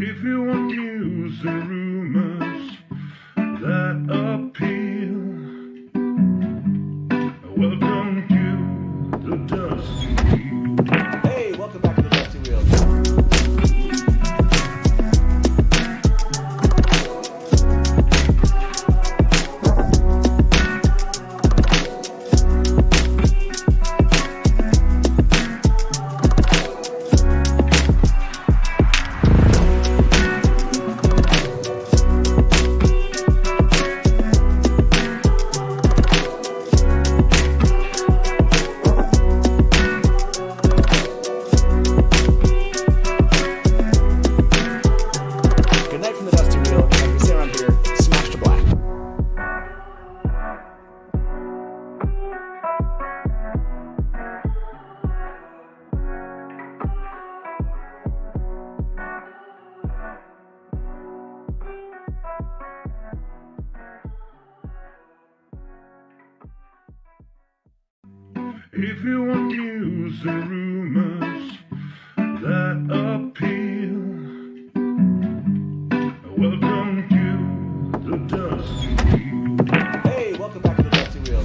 If you want news and rumors that appeal, welcome to the Dusty Wheel. Hey, welcome back to the Dusty Wheel. If you want news and rumors that appeal, welcome to the Dusty Wheel. Hey, welcome back to the Dusty Wheel.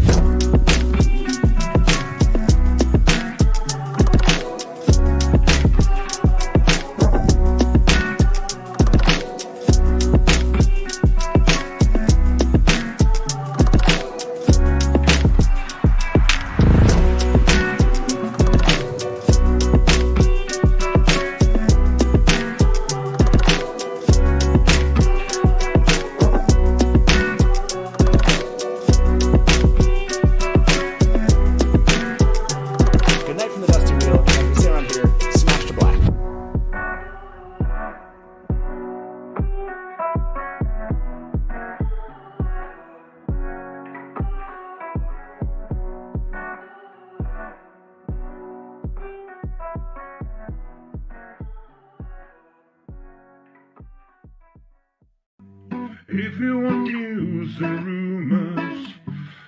If you want news and rumors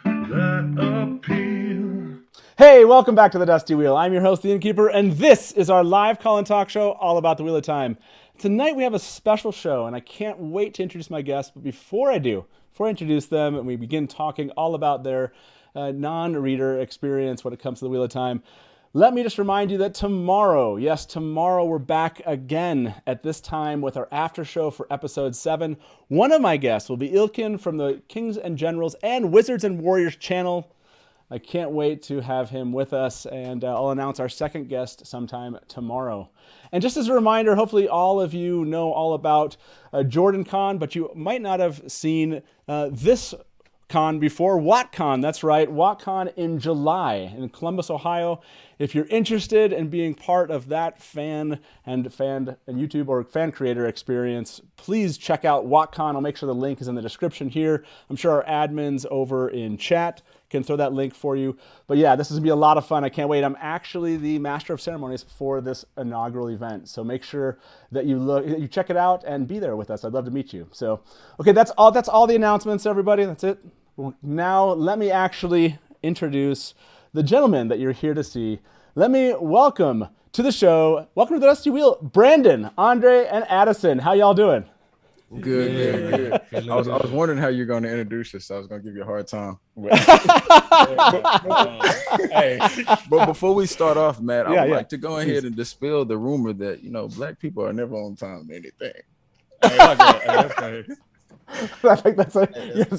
that appeal. Hey, welcome back to the Dusty Wheel. I'm your host, the Innkeeper, and this is our live call and talk show all about the Wheel of Time. Tonight we have a special show, and I can't wait to introduce my guests. But before I introduce them and we begin talking all about their non-reader experience when it comes to the Wheel of Time, let me just remind you that tomorrow, yes, tomorrow we're back again at this time with our after show for episode 7. One of my guests will be Ilkin from the Kings and Generals and Wizards and Warriors channel. I can't wait to have him with us, and I'll announce our second guest sometime tomorrow. And just as a reminder, hopefully all of you know all about Jordan Con, but you might not have seen this con before, WotCon. That's right, WotCon in July in Columbus, Ohio. If you're interested in being part of that fan and YouTube or fan creator experience, please check out WotCon. I'll make sure the link is in the description here. I'm sure our admins over in chat can throw that link for you. But yeah, this is gonna be a lot of fun. I can't wait. I'm actually the master of ceremonies for this inaugural event, so make sure that you check it out and be there with us. I'd love to meet you. So, okay, that's all the announcements, everybody. That's it. Now let me actually introduce the gentleman that you're here to see. Let me welcome to the show. Welcome to the Dusty Wheel, Brandon, Andre, and Adison. How y'all doing? Good. I was wondering how you're going to introduce us. So I was going to give you a hard time. But before we start off, Matt, I would like to go ahead and dispel the rumor that black people are never on time to anything. I think that's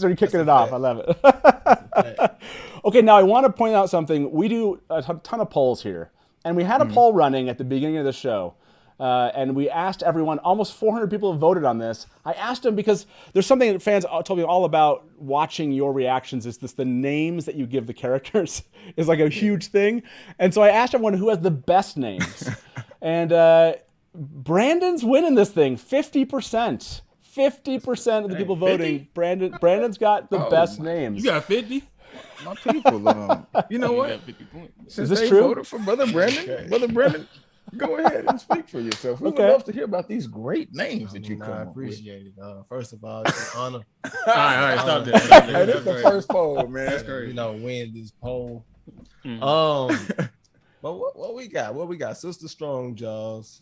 you're kicking it off. I love it. Okay, now I want to point out something. We do a ton of polls here, and we had a poll running at the beginning of the show. And we asked everyone, almost 400 people have voted on this. I asked them because there's something that fans told me all about watching your reactions is the names that you give the characters is like a huge thing. And so I asked everyone who has the best names. And Brandon's winning this thing, 50%. 50% of the people voting, Brandon's got the best names. You got 50? My people, you know what? 50 points. Is this true? Voted for Brother Brandon. Brother Brandon, go ahead and speak for yourself. We would love to hear about these great names that you come up with. I appreciate it. First of all, it's an honor. All right, stop that. Hey, this is the first poll, man. That's crazy. Win this poll. But what we got? Sister Strong Jaws.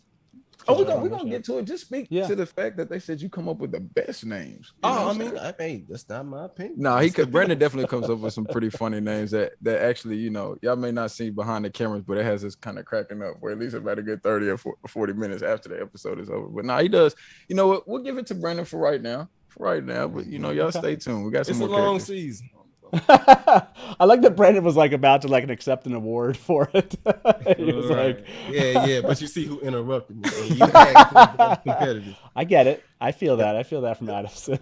Oh, we're gonna get to it. Just speak Yeah. to the fact that they said you come up with the best names. You know Oh, I what I'm mean, saying? that's not my opinion. No, Brandon definitely comes up with some pretty funny names that actually, you know, y'all may not see behind the cameras, but it has us kind of cracking up for at least about a good 30 or 40 minutes after the episode is over. But no, he does. You know what? We'll give it to Brandon for right now. But you know, y'all stay tuned. We got some It's a more long characters. season. I like that Brandon was like about to like accept an award for it. He was Right. like, Yeah, but you see who interrupted me. And you had competitive. I get it. I feel that. I feel that from Adison.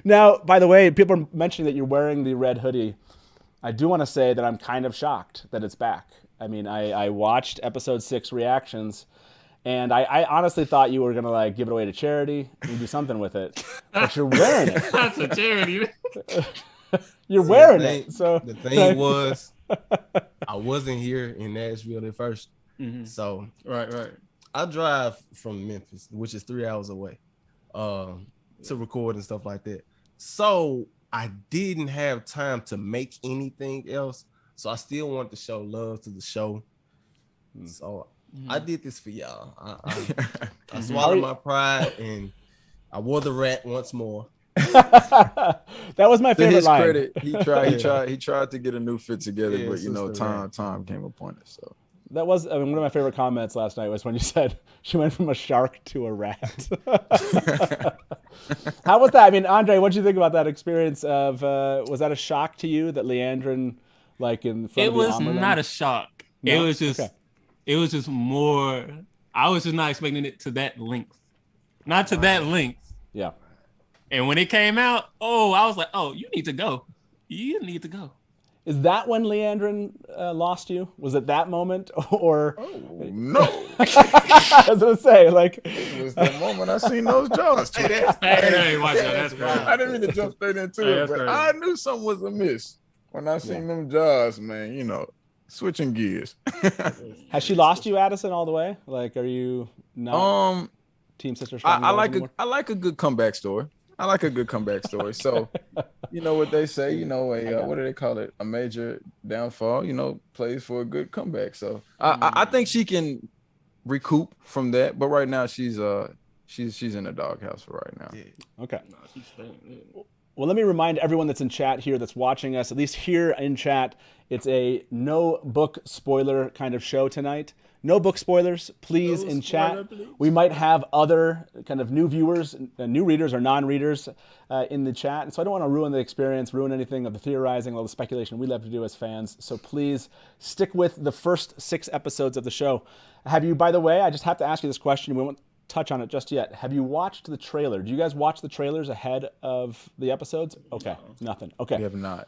Now, by the way, people are mentioning that you're wearing the red hoodie. I do want to say that I'm kind of shocked that it's back. I mean, I watched episode 6 reactions, and I honestly thought you were gonna like give it away to charity and do something with it, but you're wearing it. That's a charity. You're wearing it. So the thing was, I wasn't here in Nashville at first, so Right. I drive from Memphis, which is 3 hours away, to record and stuff like that. So I didn't have time to make anything else. So I still want to show love to the show. So I did this for y'all. I swallowed my pride and I wore the rat once more. that was my To favorite his line. credit, he tried to get a new fit together, but you know, time came upon it. So That was, I mean, one of my favorite comments last night was when you said she went from a shark to a rat. How was that? I mean, Andre, what did you think about that experience? Of was that a shock to you that Leandrin, like in front It of the was Amerlin? not a shock. No? It was just, Okay. it was just more. I was just not expecting it to that length, not to that length. Yeah. And when it came out, I was like, oh, you need to go. You need to go. Is that when Leandrin lost you? Was it that moment, or? no, I was gonna say, like, it was the moment I seen those jaws. Hey, watch out. That's crazy. I didn't mean to jump straight into Hey, it, that's but crazy. I knew something was amiss when I seen them jaws, man. You know, switching gears. has she lost you, Adison, all the way? Like, are you not Team Sister Strong? I like a good comeback story. I like a good comeback story. So, you know what they say, you know, what do they call it? A major downfall, you know, plays for a good comeback. So I think she can recoup from that. But right now she's in the doghouse for right now. Yeah. Okay. No, she's staying. Well, let me remind everyone that's in chat here, that's watching us, at least here in chat, it's a no book spoiler kind of show tonight. No book spoilers, please, in chat. We might have other kind of new viewers, new readers or non-readers in the chat. And so I don't want to ruin the experience, ruin anything of the theorizing, all the speculation we love to do as fans. So please stick with the first 6 episodes of the show. Have you, by the way, I just have to ask you this question. We won't touch on it just yet. Have you watched the trailer? Do you guys watch the trailers ahead of the episodes? Okay, nothing. Okay. We have not.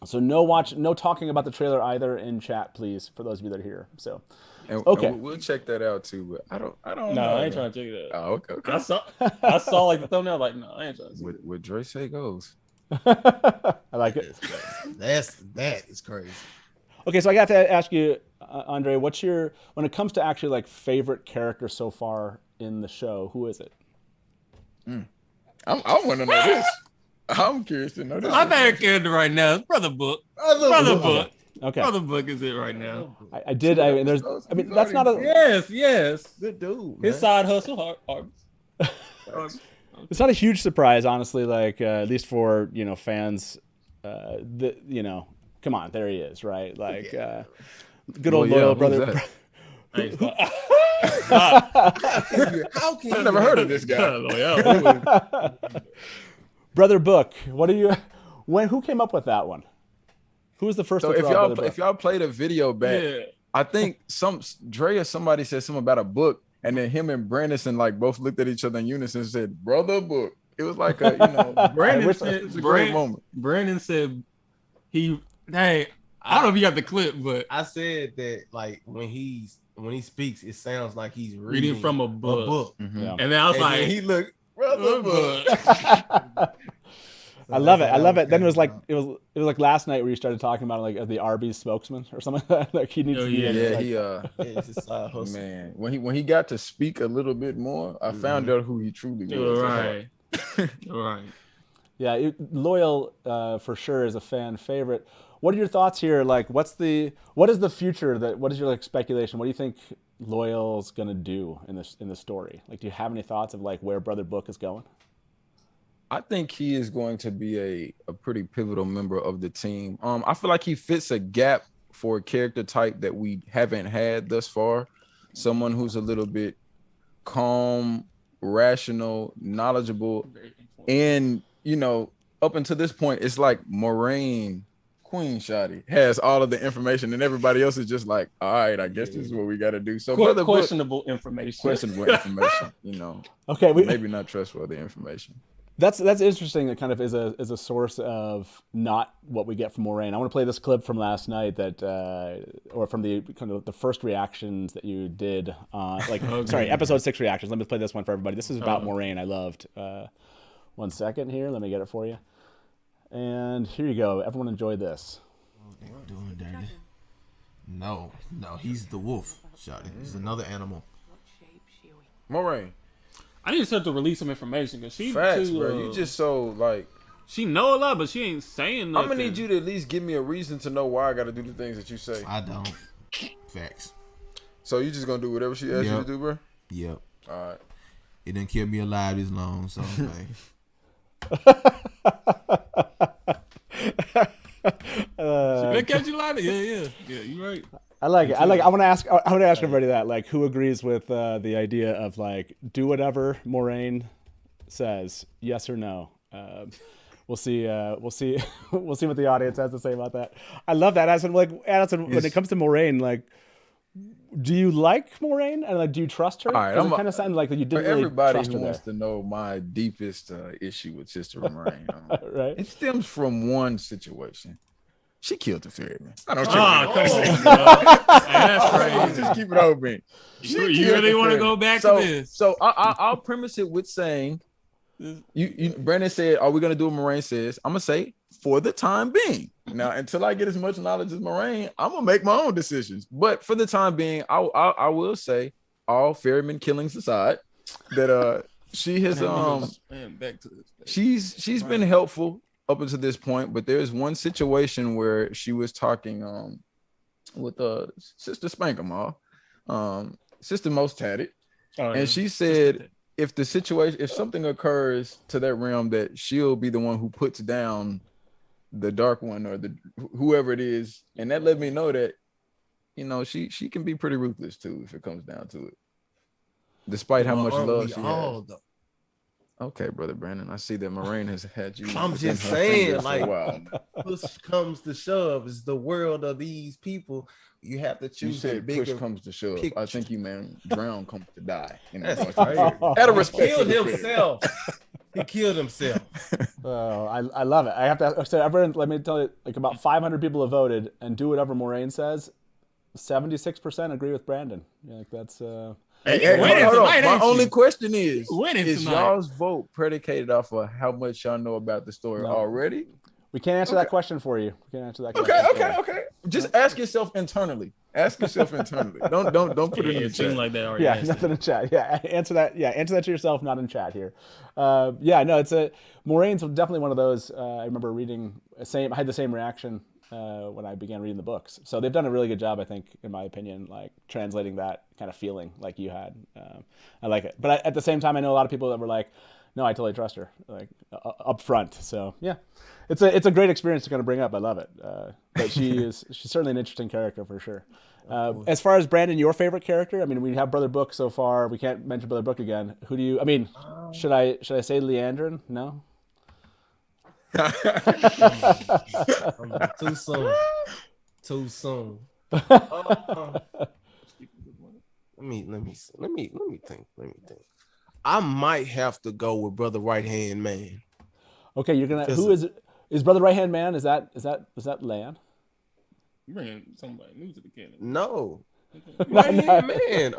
So no talking about the trailer either in chat, please, for those of you that are here. So, And, okay. and we'll check that out too. But I don't No, know. I ain't trying to check it out. Oh, okay. I saw like the thumbnail, like, no, I ain't trying to see it. What Dre say goes. I like it. That is crazy. Okay, so I got to ask you, Andre, what's your, when it comes to actually like favorite character so far in the show, who is it? I want to know this. I'm curious to know this. My favorite character right now is Brother Book. Brother Book. Okay, Brother Book is it right now. I did. I mean, that's not a. Yes. Good dude. His Man. side hustle, hard. It's not a huge surprise, honestly. Like at least for fans, come on, there he is, right? Like good old loyal brother. How can I've never heard of this guy. Brother Book. What are you? Who came up with that one? Who was the first? So to if throw out Brother y'all played a video back, I think Dre or somebody said something about a book, and then him and Brandon like both looked at each other in unison and said, "Brother Book." It was like a Brandon said, it's a great moment. Brandon said I don't know if you got the clip, but I said that like when he speaks, it sounds like he's reading from a book. Mhm. Yeah. And then I was And like, then he looked, Brother Book. I love it. Then it was like like last night where you started talking about like the Arby's spokesman or something like that. Like he needs to be in it. Yeah, It's his side hustle. man. When he got to speak a little bit more, I found out who he truly was. right. Right. Yeah, loyal for sure is a fan favorite. What are your thoughts here? Like, what is the future? What is your like speculation? What do you think Loyal's gonna do in the story? Like, do you have any thoughts of like where Brother Book is going? I think he is going to be a pretty pivotal member of the team. I feel like he fits a gap for a character type that we haven't had thus far. Someone who's a little bit calm, rational, knowledgeable, and up until this point, it's like Moraine, Queen Shotty has all of the information, and everybody else is just like, all right, I guess this is what we got to do. So questionable information. Okay, maybe not trustworthy information. That's interesting. That kind of is a source of not what we get from Moraine. I want to play this clip from last night or from the kind of the first reactions that you did. Episode 6 reactions. Let me play this one for everybody. This is about Moraine. I loved. 1 second here. Let me get it for you. And here you go. Everyone enjoy this. What they doing, Daddy? No, he's the wolf, Shotty. He's another animal. Moraine. I need to start to release some information because she Facts, too, bro. You just so like she know a lot, but she ain't saying nothing. I'm gonna need you to at least give me a reason to know why I got to do the things that you say. I don't. Facts. So you just gonna do whatever she asks you to do, bro? Yep. All right. It didn't keep me alive this long, so like. She catch you alive. Yeah. You right. I like it. I want to ask everybody that, like, who agrees with the idea of like do whatever Moraine says, yes or no. We'll see. We'll see what the audience has to say about that. I love that. Adison, when it comes to Moraine, like, do you like Moraine and like do you trust her? All right, it kind of sounded like that you didn't really everybody trust who her wants there. to know my deepest issue with Sister Moraine. Right. It stems from one situation. She killed the ferryman. I don't That's crazy. Just keep it open. You really want to go back to this? So I'll premise it with saying, Brandon said, "Are we gonna do what Moraine says?" I'm gonna say, for the time being. Now, until I get as much knowledge as Moraine, I'm gonna make my own decisions. But for the time being, I will say, all ferryman killings aside, that she has back to this. she's been helpful up until this point, but there's one situation where she was talking with Sister Spankamaw, Sister Most Tatted, and she said if something occurs to that realm, that she'll be the one who puts down the Dark One or whoever it is, and that let me know that she can be pretty ruthless too if it comes down to it, despite how much love she has. Okay, Brother Brandon, I see that Moraine has had you. I'm just saying, like, push comes to shove, is the world of these people. You have to choose. You said push comes to shove. picture. I think you meant drown comes to die. That's right. Out of respect, He killed himself. He killed himself. Oh, I love it. I have to. So everyone, let me tell you, like about 500 people have voted, and do whatever Moraine says. 76% agree with Brandon. Yeah, like that's. My only question is tonight. y'all's vote predicated off of how much y'all know about the story already? We can't answer that question for you. We can't answer that question. Okay. Just ask yourself internally. Don't put it in the chat. Like that already. Yeah, nothing in chat. Yeah, answer that. Yeah, answer that to yourself, not in chat here. Moraine's definitely one of those. I remember reading I had the same reaction when I began reading the books. So they've done a really good job, I think, in my opinion, like translating that kind of feeling like you had. I like it. But at the same time, I know a lot of people that were like, no, I totally trust her, like up front. So yeah, it's a great experience to kind of bring up. I love it. But she's certainly an interesting character for sure. As far as Brandon, your favorite character, I mean, we have Brother Book so far. We can't mention Brother Book again. Who do you? I mean, should I say Leandrin? No. Too soon. Let me think. I might have to go with Brother Right Hand Man. Okay, you're gonna. Who is Brother Right Hand Man? Is that Lan? You bringing somebody new to the canon? No, Right Hand Man.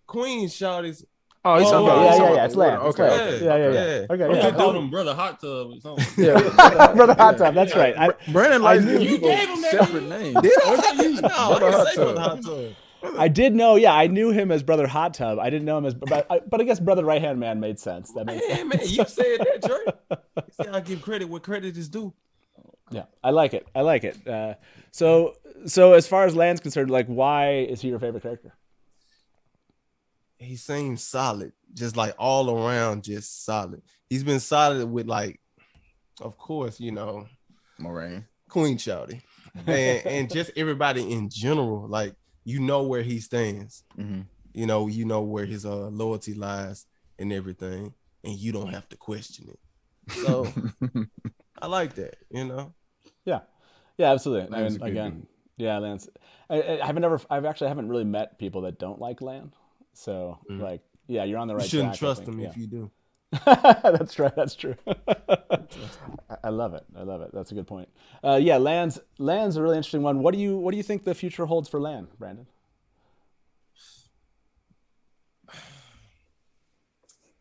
Queen Shawty's. Oh, he's talking about it's Lan. Okay. Yeah. Okay. You called him Brother Hot Tub or something. Yeah, Brother Hot Tub. That's right. Brandon likes you gave him that separate names. Did I? No, I didn't say Brother Hot Tub. I did know. Yeah, I knew him as Brother Hot Tub. I didn't know him as, but I guess Brother Right Hand Man made sense. That makes sense. Man, you said that, Dre. You see, I give credit where credit is due. Yeah, I like it. So So as far as Lan's concerned, like, why is he your favorite character? He seems solid, just like all around, just solid. He's been solid with, like, of course, Moraine, Queen Shawty, and just everybody in general. Like, where he stands. Mm-hmm. You know where his loyalty lies and everything, and you don't have to question it. So I like that, Yeah, absolutely. Lan's I mean, a good again, dude. yeah, Lance. I haven't really met people that don't like Lan. So like, yeah, you're on the right You shouldn't track, trust I think. him Yeah. if you do. That's right. That's true. I love it. That's a good point. Yeah, Lan's a really interesting one. What do you think the future holds for Lan, Brandon?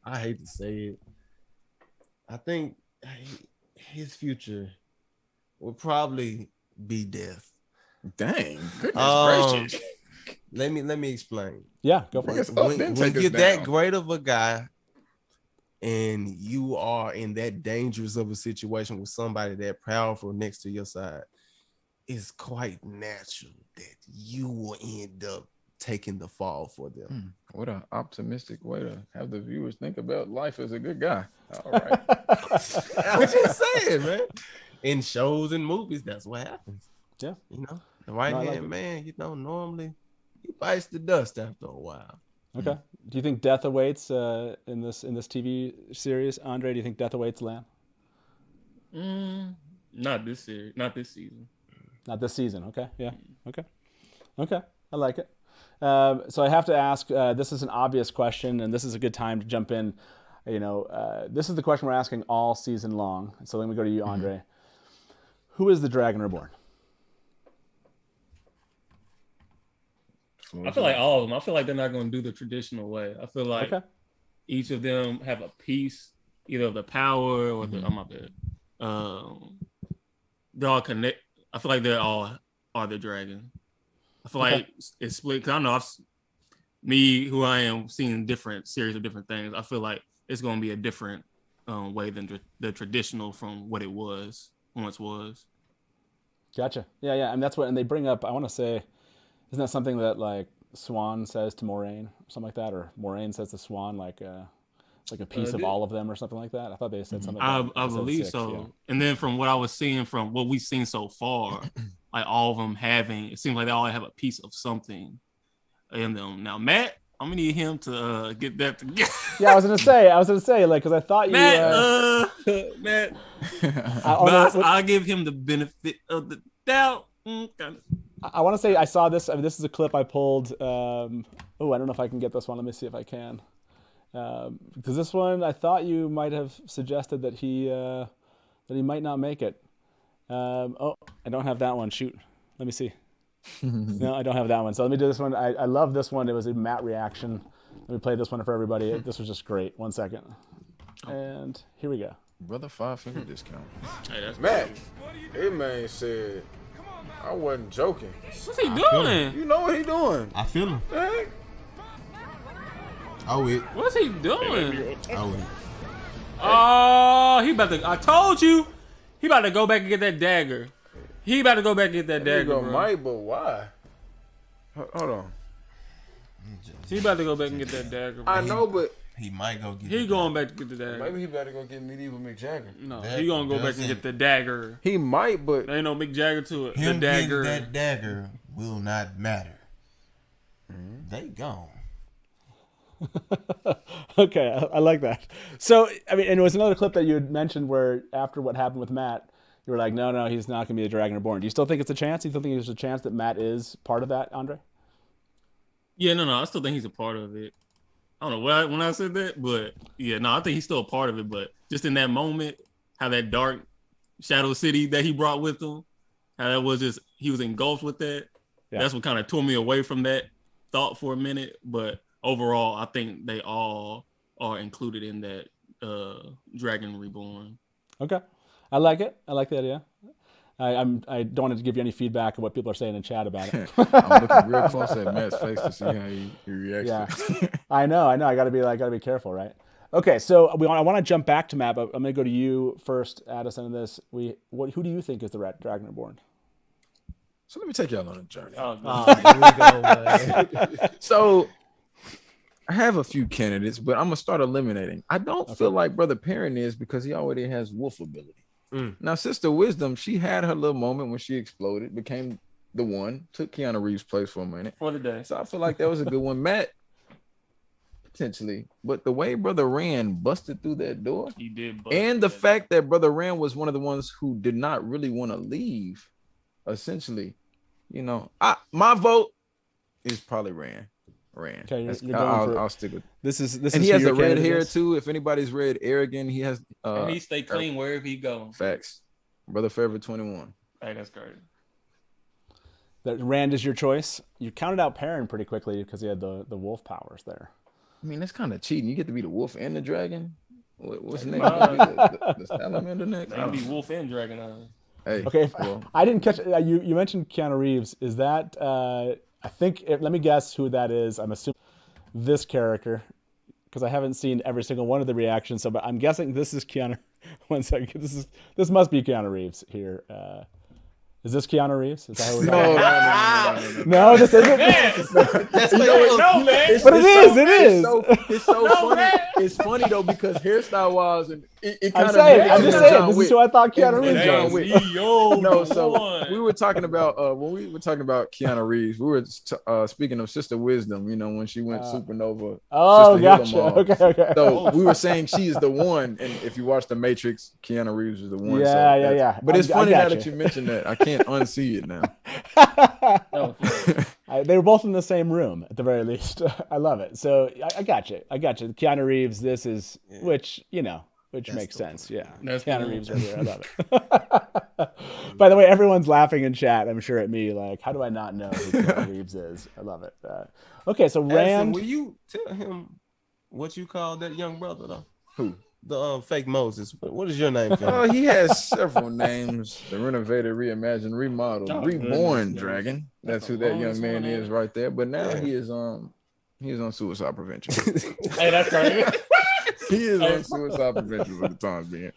I hate to say it. I think his future will probably be death. Dang, goodness gracious. Let me explain. Yeah, go for it. When you're that great of a guy and you are in that dangerous of a situation with somebody that powerful next to your side, it's quite natural that you will end up taking the fall for them. What an optimistic way to have the viewers think about life as a good guy. All right. I'm just saying, man. In shows and movies, that's what happens. Yeah. The right hand like it. man, normally he bites the dust after a while. Okay. Do you think death awaits in this TV series, Andre? Do you think death awaits Lan? Not this series. Not this season. Not this season. Okay. Yeah. Okay. I like it. So I have to ask. This is an obvious question, and this is a good time to jump in. This is the question we're asking all season long. So let me go to you, Andre. Who is the Dragon Reborn? I feel like all of them. I feel like they're not going to do the traditional way. I feel like each of them have a piece, either of the power or the. Oh my bad. They're all connect. I feel like they all are the dragon. I feel like it's split. Cause I know me, who I am, seeing different series of different things. I feel like it's going to be a different way than the traditional from what it once was. Gotcha. Yeah. And that's what. And they bring up. I want to say. Isn't that something that like Swan says to Moraine, or something like that, or Moraine says to Swan, like a piece of all of them, or something like that? I thought they said something. I believe 6, so. Yeah. And then from what I was seeing, from what we've seen so far, like all of them it seems like they all have a piece of something in them. Now, Matt, I'm gonna need him to get that together. Yeah, I was gonna say, like, because I thought you, Matt. I'll give him the benefit of the doubt. I want to say I saw this. I mean, this is a clip I pulled. I don't know if I can get this one. Let me see if I can. Because this one, I thought you might have suggested that he might not make it. I don't have that one. Shoot. Let me see. No, I don't have that one. So let me do this one. I love this one. It was a Matt reaction. Let me play this one for everybody. This was just great. 1 second. And here we go. Brother 5-finger discount. Hey, that's Matt, that man said, I wasn't joking. What's he doing? You know what he doing? I feel him. Hey. Oh, it. What's he doing? Oh, it. Oh, he about to. I told you, he about to go back and get that dagger. He about to go back and get that dagger, bro. Might, but why? Hold on. He about to go back and get that dagger, bro. I know, but He might go get he going back to get the dagger. maybe he better go get medieval Mick Jagger. No, That he gonna go back and doesn't- get the dagger. He might, but There ain't no Mick Jagger to it. him The dagger. getting that dagger will not matter. They gone. Okay, I like that. So, I mean, and it was another clip that you had mentioned where after what happened with Matt, you were like, no, he's not going to be the Dragon Reborn. Do you still think it's a chance? Do you still think there's a chance that Matt is part of that, Andre? Yeah, no, I still think he's a part of it. I don't know when I said that, but yeah, no, I think he's still a part of it. But just in that moment, how that dark shadow city that he brought with him, how that was just, he was engulfed with that. Yeah. That's what kind of tore me away from that thought for a minute. But overall, I think they all are included in that Dragon Reborn. Okay. I like it. I like the idea. I don't want to give you any feedback of what people are saying in chat about it. I'm looking real close at Matt's face to see how he reacts. Yeah, I know. I got to be careful, right? Okay, so I want to jump back to Matt, but I'm going to go to you first, Adison. In this, who do you think is the Dragon Reborn? So let me take y'all on a journey. Oh, Here we go, man. So I have a few candidates, but I'm gonna start eliminating. I don't feel like Brother Perrin is because he already has wolf ability. Now, Sister Wisdom, she had her little moment when she exploded, became the one, took Keanu Reeves' place for a minute. For the day. So I feel like that was a good one. Matt, potentially, but the way Brother Rand busted through that door, He did. Bust and the that. fact that Brother Rand was one of the ones who did not really want to leave, essentially, my vote is probably Rand. Okay, I'll stick with this. And he has the red hair too. If anybody's read Arrogant, he has. And he stay clean wherever he goes. Facts, Brother Forever 21. Hey, that's crazy. That Rand is your choice. You counted out Perrin pretty quickly because he had the wolf powers there. I mean, that's kind of cheating. You get to be the wolf and the dragon. What's next? The salamander next? That'd be wolf and dragon eyes. Hey, Okay, I didn't catch. You mentioned Keanu Reeves. Is that? I think. Let me guess who that is. I'm assuming this character because I haven't seen every single one of the reactions. So, but I'm guessing this is Keanu. One second. This must be Keanu Reeves here. Is this Keanu Reeves? Is that how no. No, this isn't. That's No, man. But it is. It's so funny. man. It's funny though because hairstyle wise, and it kind I'm of. saying. I'm just saying. This is who I thought Keanu Reeves Hey, was. John Wick. Yo, No, so we were talking about when we were talking about Keanu Reeves. We were speaking of Sister Wisdom. When she went supernova. Oh, Sister gotcha. Hillamar. Okay. So we were saying she is the one, and if you watch The Matrix, Keanu Reeves is the one. Yeah. But it's I funny now gotcha. that you mentioned that. I can't unsee it now. They were both in the same room at the very least. I love it. So I got you. Keanu Reeves. This is which makes sense. Yeah, That's Keanu cool. Reeves right here. I love it. By the way, everyone's laughing in chat. I'm sure at me. Like, how do I not know who Keanu Reeves is? I love it. Okay, so Adison, Rand. will you tell him what you call that young brother though? Who? The fake Moses. What is your name? Oh, he has several names. The renovated, reimagined, remodeled, reborn goodness. dragon. That's who the that young longest man one is ever. right there. But now he is on suicide prevention. Hey, that's crazy. He is on suicide prevention for the time being.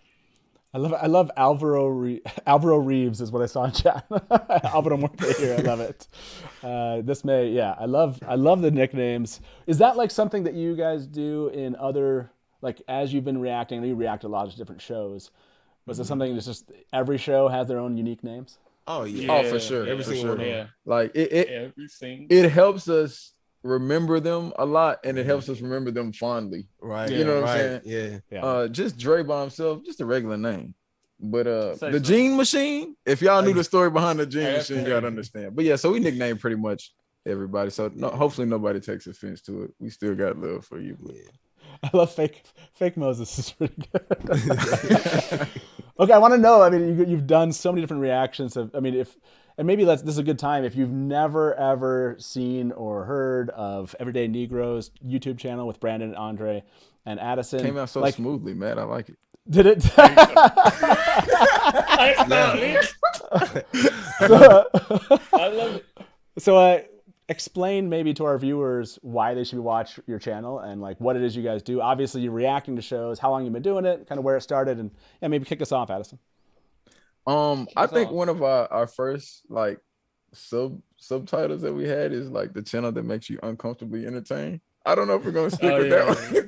I love Alvaro Reeves is what I saw in chat. Alvaro Muerte here. I love it. I love the nicknames. Is that like something that you guys do in other, like as you've been reacting, you react to a lot of different shows. Was it something that's just every show has their own unique names? Oh yeah. Oh, for sure. Every for single sure. one. Yeah. Like Every single. it helps us remember them a lot, and it helps us remember them fondly. Right. You know what I'm right. saying? Yeah. Just Dre by himself, just a regular name. But Say the so. Gene Machine, if y'all knew the story behind the Gene Hey, that's Machine, crazy. y'all understand. But yeah, so we nicknamed pretty much everybody. So hopefully nobody takes offense to it. We still got love for you. But I love fake Moses is pretty good. Okay, I want to know. I mean, you've done so many different reactions. Maybe this is a good time if you've never ever seen or heard of Everyday Negroes YouTube channel with Brandon, Andre, and Adison. came out so smoothly, Matt. I like it. Did it? I love it. So, explain maybe to our viewers why they should watch your channel and like what it is you guys do. Obviously, you're reacting to shows, how long you've been doing it, kind of where it started, and maybe kick us off, Adison. I think one of our first like subtitles that we had is like the channel that makes you uncomfortably entertained. I don't know if we're gonna stick with that one. Stick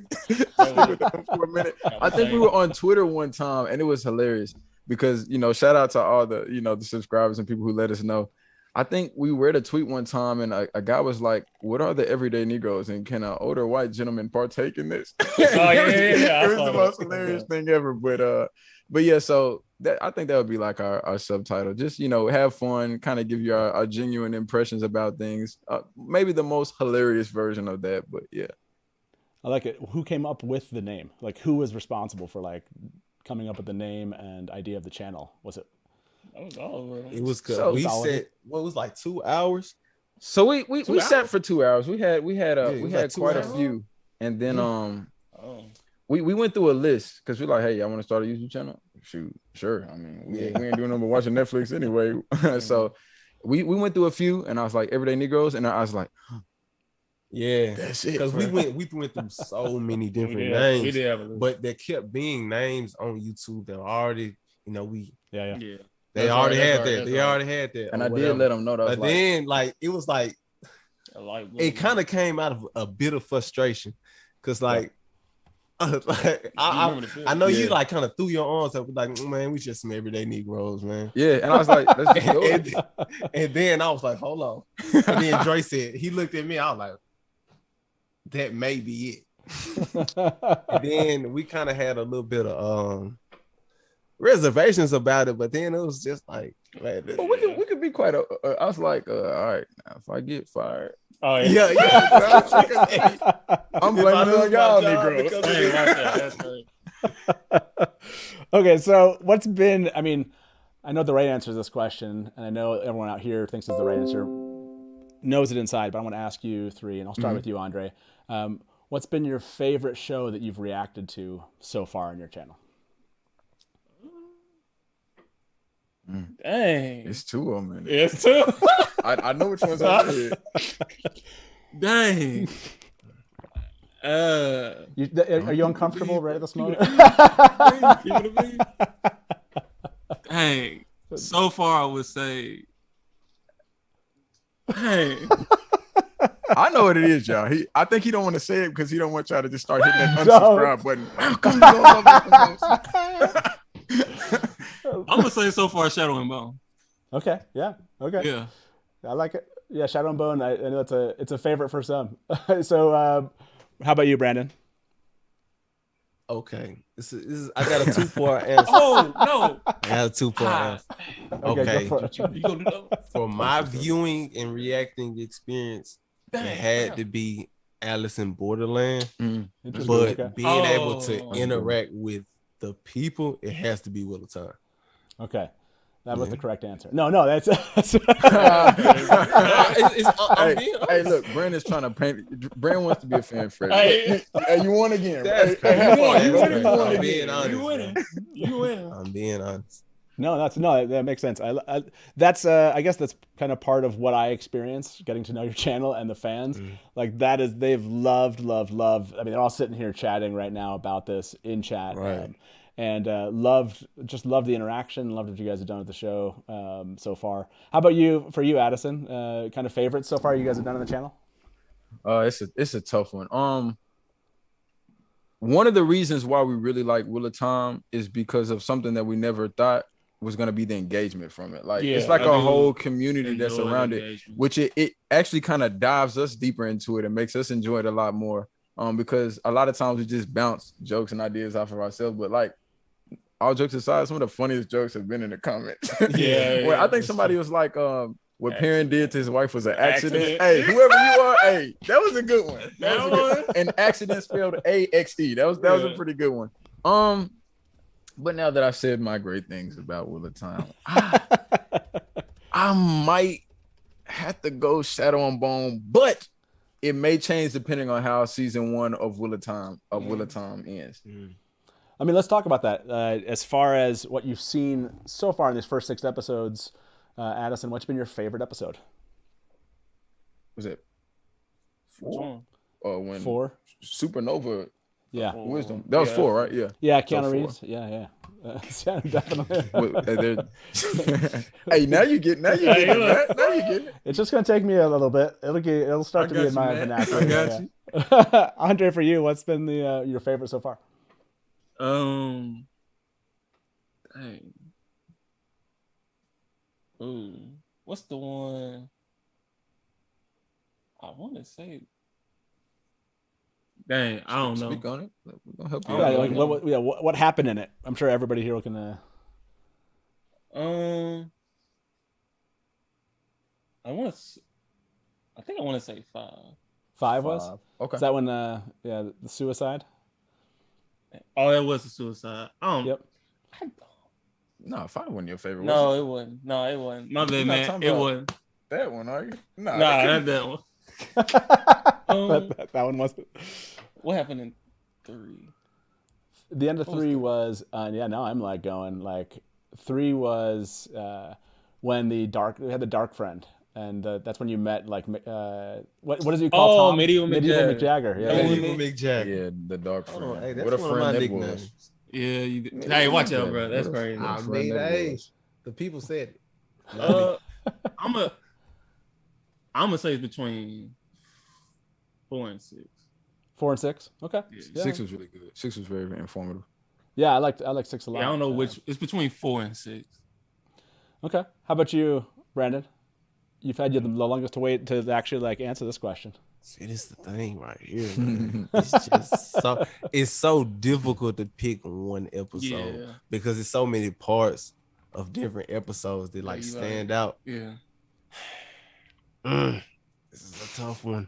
with that one for a minute. I think we were on Twitter one time and it was hilarious because shout out to all the the subscribers and people who let us know. I think we read a tweet one time and a guy was like, "What are the everyday Negroes and can an older white gentleman partake in this?" Yeah. It was the most hilarious thing ever. But yeah, so I think that would be like our subtitle. Just have fun, kind of give you our genuine impressions about things. Maybe the most hilarious version of that, but yeah. I like it. Who came up with the name? Like, who was responsible for like coming up with the name and idea of the channel? Was it? That was all of It was good. So we solid. said what was like 2 hours. So we sat for 2 hours. We had like 2 quite a hours. few, and then Oh. we went through a list because we're like, hey, y'all want to start a YouTube channel? Shoot, sure. I mean, we ain't doing nothing but watching Netflix anyway. So we went through a few, and I was like, Everyday Negroes, and I was like, Yeah, that's it. because we bro. went through so many different We names, did have a list. but there kept being names on YouTube that already, Yeah. Yeah. They already had that. They already had that. And I did let them know that. But then, like, it was like, it kind of of came out of a bit of frustration, cause like, I know you like kind of threw your arms up, like, man, we just some everyday Negroes, man. Yeah, and I was like, let's just go. And then I was like, hold on. And then Dre said, he looked at me, I was like, that may be it. And then we kind of had a little bit of reservations about it, but then it was just like, man, But we could be quite. I was like, all right, now if I get fired, Oh yeah. I'm blaming it on y'all Negroes. That's right. Okay, so what's been? I mean, I know the right answer to this question, and I know everyone out here thinks it's the right answer, knows it inside. But I want to ask you three, and I'll start with you, Andre. What's been your favorite show that you've reacted to so far on your channel? Dang. It's two of them. It's two. I know which ones I did. Dang. Are you uncomfortable right at this moment? Dang. So far, I would say. Dang. I know what it is, y'all. I think he don't want to say it because he don't want y'all to just start hitting that unsubscribe button. How come you don't love it? I'm gonna say so far, Shadow and Bone. Okay. Yeah. Okay. Yeah. I like it. Yeah, Shadow and Bone. I know it's a favorite for some. So, how about you, Brandon? Okay, this is I got a 2-part answer. Oh no! I got a 2-part answer. Okay, go for it. You gonna do that? for my viewing and reacting experience, it had to be Alice in Borderland. Interesting. But Okay. being able to interact with the people, it has to be Wheel of Time. Okay. That was the correct answer. No, that's Hey, look, Brandon's trying to paint. Brandon wants to be a fan favorite. Hey. Hey, you won again. That's Hey, have fun. crazy. You won I'm again. being honest. You winning. You winning. I'm being honest. that makes sense. That's I guess that's kind of part of what I experienced getting to know your channel and the fans. Like they've loved. I mean, they're all sitting here chatting right now about this in chat. Right. And loved the interaction, loved what you guys have done with the show so far. How about you, Adison? Kind of favorites so far you guys have done on the channel? It's a tough one. One of the reasons why we really like Wheel of Time is because of something that we never thought was going to be the engagement from it. Like it's like a whole community that's around it, which it actually kind of dives us deeper into it and makes us enjoy it a lot more. Because a lot of times we just bounce jokes and ideas off of ourselves, but like, all jokes aside, some of the funniest jokes have been in the comments. Well, I think somebody was like, what Perrin did to his wife was an accident. Hey, whoever you are, hey, that was a good one. That was a good, and accident spelled AXE. That was a pretty good one. But now that I've said my great things about Wheel of Time, I might have to go Shadow and Bone, but it may change depending on how season 1 of Wheel of Time ends. I mean, let's talk about that. As far as what you've seen so far in these first 6 episodes, Adison, what's been your favorite episode? Was it 4? Or when 4? Supernova? Yeah. Wisdom. That was 4, right? Yeah. Yeah, Keanu Reeves. Yeah. Yeah, definitely. Hey, now you get it. It's just gonna take me a little bit. It'll start to be in my vernacular. I got you. Andre, for you, what's been your favorite so far? Dang. Ooh, what's the one? I want to say. Dang, I don't know. Speak on it. We're gonna help you. What happened in it? I'm sure everybody here can. I think I want to say 5. 5 was? Okay. Is that when? The suicide. Oh, that was a suicide. Yep. No, 5 wasn't your favorite. No, it wasn't. No, it wasn't. My bad, man. It wasn't. That one, are you? Nah, not that one. That one wasn't. What happened in 3? The end of 3 was now I'm like going like 3 was when we had the dark friend, and that's when you met like what does he call Tom? Medieval McJagger. Yeah. Medieval McJagger. Yeah, the dark friend. Hey, that's what a one of my friend that nicknames. was. Yeah, hey, watch out, bro. That's crazy. I mean, hey, The people said it. I'm gonna say it's between 4 and 6. 4 and 6. Okay. Yeah. 6 was really good. 6 was very, very informative. Yeah, I like 6 a lot. Yeah, I don't know which. It's between 4 and 6. Okay. How about you, Brandon? You've had the longest to wait to actually like answer this question. See, this is the thing right here. Man. It's so difficult to pick one episode because there's so many parts of different episodes that like stand out. Yeah. This is a tough one.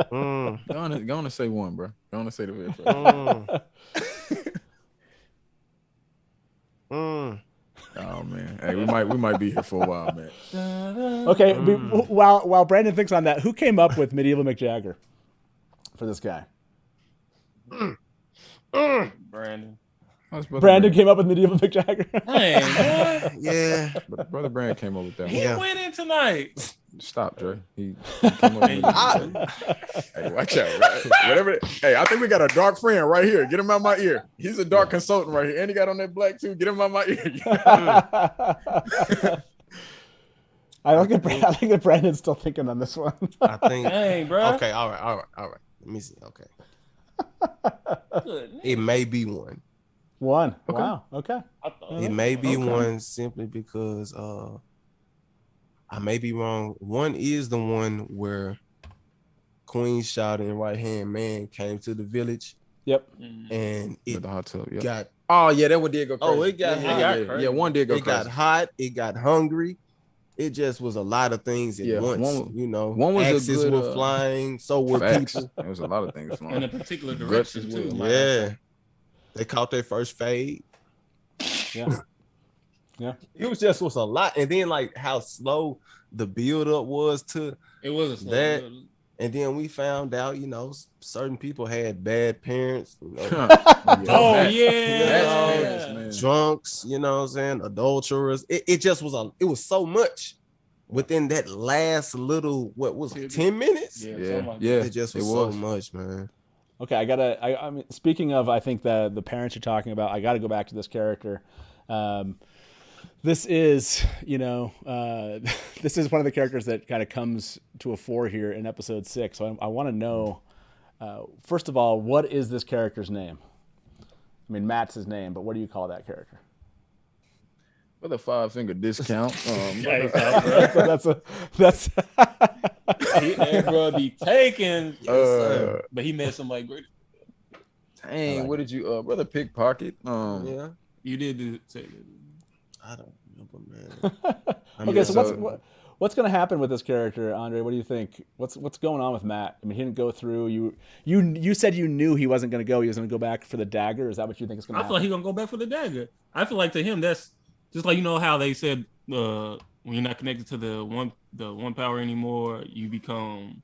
Go on and say one, bro. Go on and say the best. Oh man, hey, we might be here for a while, man. Okay, while Brandon thinks on that, who came up with Medieval McJagger for this guy? Brandon. Brandon came up with Medieval McJagger. Dang, Yeah, But Brother Brand came up with that. he Yeah. winning tonight. Stop, Dre. He came up with that. Hey, watch out. Right? Whatever. Hey, I think we got a dark friend right here. Get him out my ear. He's a dark consultant right here, and he got on that black too. Get him out my ear. I think that Brandon's still thinking on this one. I think. Dang, bro. Okay, all right. Let me see. Okay, it may be one. One. Okay. Wow. Okay. It may be one simply because I may be wrong. One is the one where Queen Shot and Right Hand Man came to the village. Yep. And it With the hot tub. Yep. got That one did go crazy. it got hot. Yeah, one did go It crazy. got hot. It got hungry. It just was a lot of things at once. One was a axes good, were flying. So were facts. people. There was a lot of things In flying. a particular Guts direction as too. well. Yeah, they caught their first fade. Yeah. Yeah. It was a lot, and then like how slow the build up was to It was a slow that. build. And then we found out, certain people had bad parents, Oh Facts. yeah. Man. drunks, you know what I'm saying, adulterers. It just was it was so much within that last little, what was it, 10 minutes? Yeah. It just was so much, man. Okay, I mean, speaking of, I think the parents you're talking about, I got to go back to this character. This is, this is one of the characters that kind of comes to a fore here in episode 6. So I want to know, first of all, what is this character's name? I mean, Matt's his name, but what do you call that character? With a 5-finger discount. That's That bro be taken. But he made somebody great. Dang, what did you, brother pickpocket? Yeah, You did say that. I don't remember, man. Okay, so what's going to happen with this character, Andre? What do you think? What's going on with Matt? I mean, he didn't go through. You said you knew he wasn't going to go. He was going to go back for the dagger. Is that what you think is going to I happen? feel like he's gonna go back for the dagger. I feel like to him that's just like how they said when you're not connected to the one power anymore, you become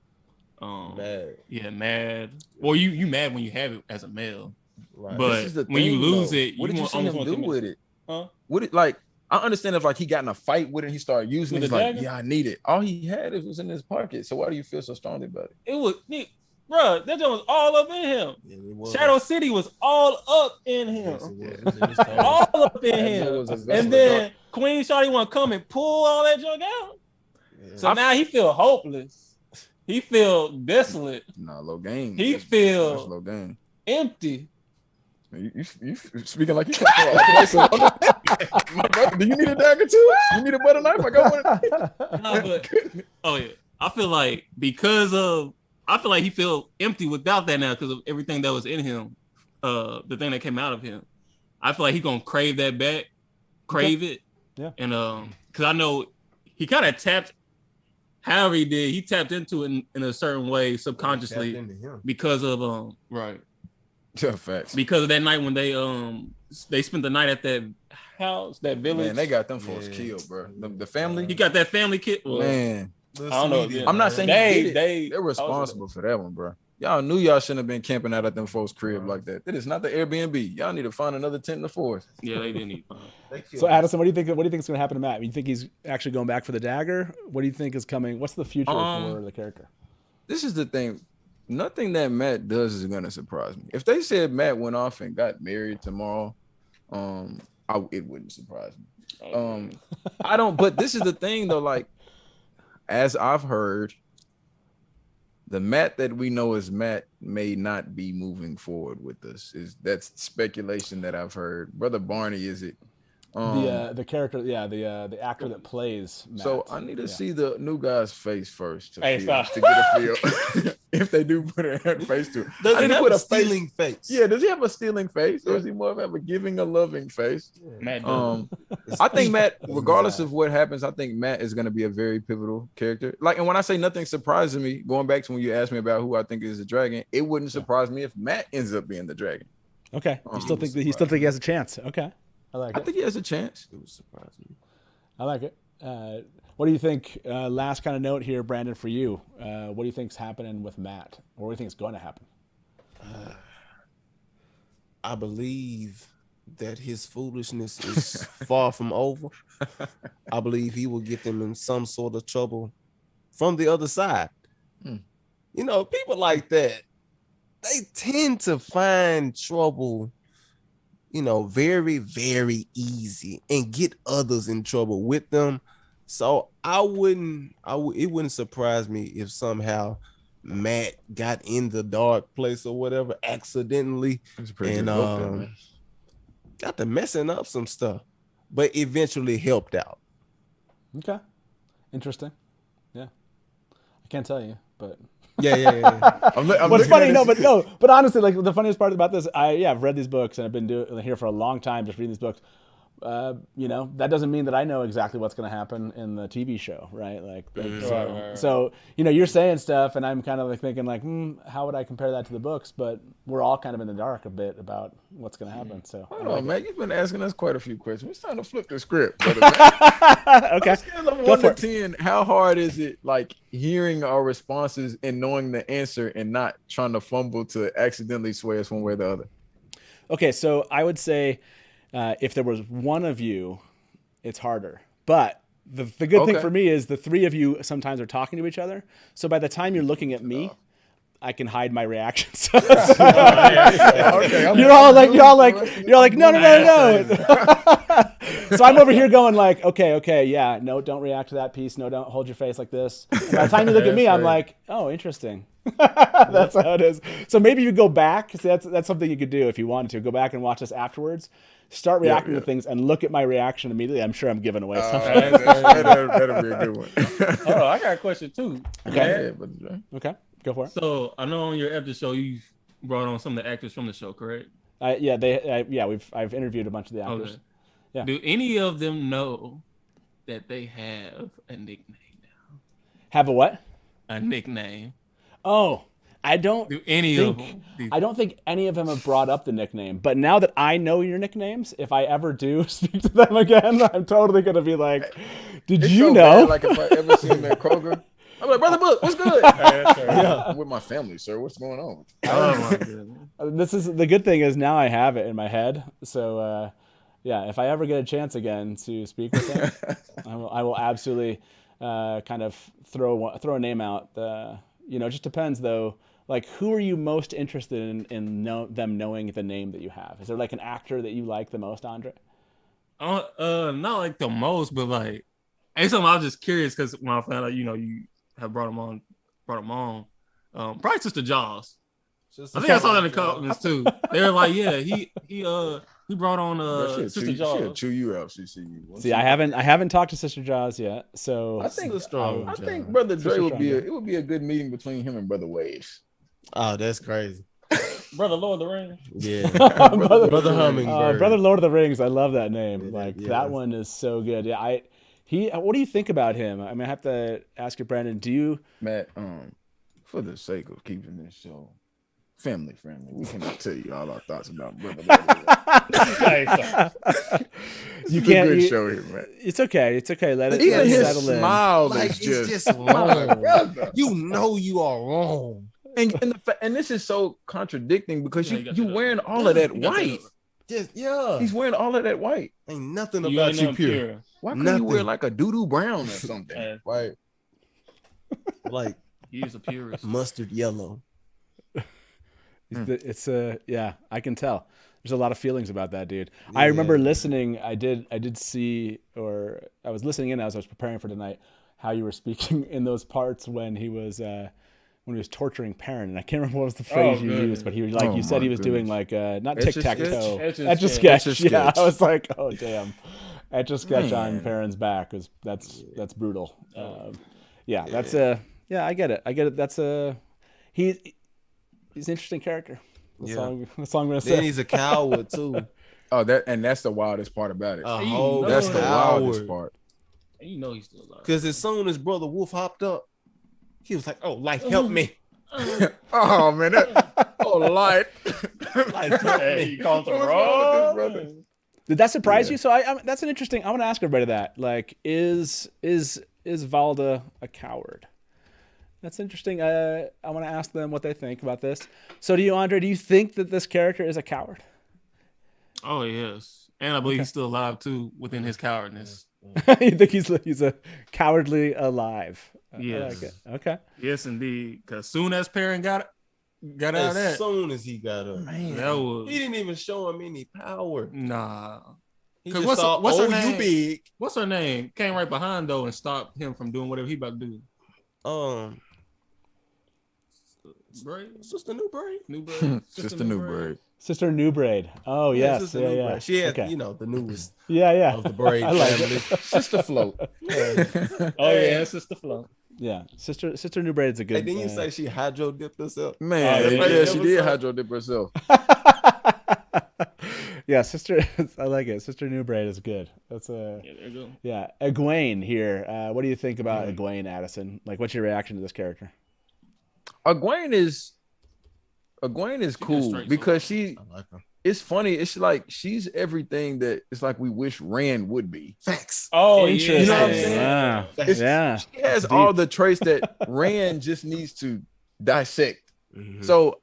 Mad. Yeah, mad. Well, you mad when you have it as a male, Right. but when you lose it, what did you see him do with it? Huh? What it like? I understand if like he got in a fight with it, he started using it. With He's the like, dagger? yeah, I need it. All he had was in his pocket. So why do you feel so strongly about it? It was, bro. That joint was all up in him. Yeah, it was. Shadow City was all up in him. Yes, it was. All up in That him. was a vessel And of then Queen Shawty want to come and pull all that junk out. Yeah. So now he feel hopeless. He feel desolate. Nah, low game. He That's feel low game. empty. You speaking like you come from a place of my brother, do you need a dagger too? You need a butter knife? I got one. No, but, oh yeah, I feel like he feel empty without that now because of everything that was in him, the thing that came out of him. I feel like he's gonna crave that back, it, Yeah. And because I know he kind of tapped. However he did, he tapped into it in a certain way subconsciously because of right. Yeah, facts. Because of that night when they spent the night at that house, that village. Man, they got them folks killed, bro. The family. He got that family kid. Well, man, I don't know. I'm not saying he did it. They're I was- responsible for that one, bro. Y'all knew y'all shouldn't have been camping out at them folks' crib like that. That is not the Airbnb. Y'all need to find another tent in the forest. Yeah, they didn't eat. So Adison, what do you think is going to happen to Matt? You think he's actually going back for the dagger? What do you think is coming? What's the future for the character? This is the thing. Nothing that Matt does is gonna surprise me. If they said Matt went off and got married tomorrow, I It wouldn't surprise me. I don't. But this is the thing, though. Like, as I've heard, the Matt that we know as Matt may not be moving forward with us. That's speculation that I've heard. Brother Barney, is it? The character, the actor that plays Matt. So I need to see the new guy's face first to get stop. a feel. If they do put a face to it. Does I he need to have put a stealing face? Yeah, does he have a stealing face, or is he more of a giving, a loving face? Matt I think Matt, regardless of what happens, I think Matt is going to be a very pivotal character. Like, and when I say nothing surprises me, going back to when you asked me about who I think is the dragon, it wouldn't surprise me if Matt ends up being the dragon. Okay, you still think he has a chance? Okay, I think he has a chance. It would surprise me. I like it. What do you think? Last kind of note here, Brandon, for you. What do you think's happening with Matt, or what do you think is going to happen? I believe that his foolishness is far from over. I believe he will get them in some sort of trouble from the other side. You know, people like that, they tend to find trouble, you know, very, very easy and get others in trouble with them. So it wouldn't surprise me if somehow Matt got in the dark place or whatever accidentally and got to messing up some stuff, but eventually helped out. Okay, interesting. Yeah, I can't tell you, but yeah. What's funny? But honestly, like the funniest part about this, I've read these books and I've been here for a long time, just reading these books. You know, that doesn't mean that I know exactly what's going to happen in the TV show, right? Like, so you know, you're saying stuff, and I'm kind of like thinking, like, how would I compare that to the books? But we're all kind of in the dark a bit about what's going to happen. So, hold on, man, you've been asking us quite a few questions. It's time to flip the script, brother. Okay. On a scale of 1 to 10, how hard is it, like, hearing our responses and knowing the answer and not trying to fumble to accidentally sway us one way or the other? Okay, so I would say, if there was one of you, it's harder. But the good thing for me is the three of you sometimes are talking to each other. So by the time you're looking at me, I can hide my reactions. You're all like, no. So I'm over here going like, okay, yeah, no, don't react to that piece. No, don't hold your face like this. And by the time you look at me, I'm like, oh, interesting. That's how it is. So maybe you go back. So that's something you could do if you wanted to. Go back and watch us afterwards. Start reacting to things and look at my reaction immediately. I'm sure I'm giving away something. That'll be a good one. Oh, I got a question too. Okay, go for it. So I know on your after show you brought on some of the actors from the show, correct? I've interviewed a bunch of the actors. Okay. Yeah. Do any of them know that they have a nickname now? Have a what? A nickname. Oh, I don't Do any of them? I don't think any of them have brought up the nickname. But now that I know your nicknames, if I ever do speak to them again, I'm totally gonna be like, "Did you so know?" Bad, like if I ever see him at Kroger, I'm like, "Brother Book, what's good?" I'm with my family, sir. What's going on? Oh my goodness. This is the good thing is now I have it in my head. So if I ever get a chance again to speak with them, I will absolutely kind of throw a name out. It just depends though. Like, who are you most interested in them knowing the name that you have? Is there like an actor that you like the most, Andre? Not like the most, but like, it's something I was just curious because when I found out, you have brought him on, probably Sister Jaws. I think I saw that in the comments too. They were like, yeah, he brought on Sister Jaws. She'll chew you out. She see you. See, I haven't talked to Sister Jaws yet, so I think Brother Dre would be a good meeting between him and Brother Waves. Oh, that's crazy. Brother Lord of the Rings. Yeah. Brother Hummingbird. Brother Lord of the Rings. I love that name. That one is so good. Yeah, what do you think about him? I mean, I have to ask you, Brandon, do you Matt, for the sake of keeping this show family friendly, we cannot tell you all our thoughts about Brother Lord of the Rings. You can't. Good show here, man. It's okay. Let it Even his settle smile like, is it's just wrong. You know you are wrong. And this is so contradicting because you wearing all of that white. He's wearing all of that white. Ain't nothing about you pure. Why couldn't you wear like a doo-doo brown or something? Right. Like he is a purist. Mustard yellow. It's I can tell. there's a lot of feelings about that dude. I remember listening. I did see, or I was listening in as I was preparing for tonight, how you were speaking in those parts when he was torturing Perrin, and I can't remember what was the phrase you used, but he was like, you said he was doing like not tic-tac-toe, etch-a-sketch. Yeah, I was like, oh damn, etch-a-sketch on Perrin's back is that's brutal. That's I get it. That's he's an interesting character. That's all I'm gonna say. Then he's a coward too. Oh, that's the wildest part about it. That's the wildest part. And you know he's still alive. Because as soon as Brother Wolf hopped up, he was like, "Oh, light, help me!" Oh man, light. Light, help me. He called the wrong. Did that surprise you? So that's an interesting. I want to ask everybody that. Like, is Valda a coward? That's interesting. I want to ask them what they think about this. So, do you think that this character is a coward? Oh yes, and I believe he's still alive too within his cowardness. You think he's a cowardly alive? Yes. I like it. Okay. Yes, indeed. Because soon as Perrin got out of that, As soon as he got up, man, that was, he didn't even show him any power. Nah. He just saw, what's her "Oh, name? you big." What's her name? Came right behind though and stopped him from doing whatever he about to do. Sister Newbraid. Sister Newbraid. Sister Newbraid. Oh yes, Sister yeah. Newbraid. She had, Okay. the newest Yeah. of the Braid I like family. Sister Float. Oh yeah, Sister Flo. Yeah, Sister Newbraid's a good. Hey, didn't you say she hydro dipped herself? Man, she did hydro dip herself. Yeah, Sister. I like it. Sister Newbraid is good. That's a. Yeah, there you go. Yeah, Egwene here. What do you think about Egwene, Adison? Like, what's your reaction to this character? Egwene is cool because I like her. it's funny. It's like she's everything that it's like we wish Rand would be. Facts. Oh, Interesting. You know what I'm saying? Wow. Yeah. She has all the traits that Rand just needs to dissect. Mm-hmm. So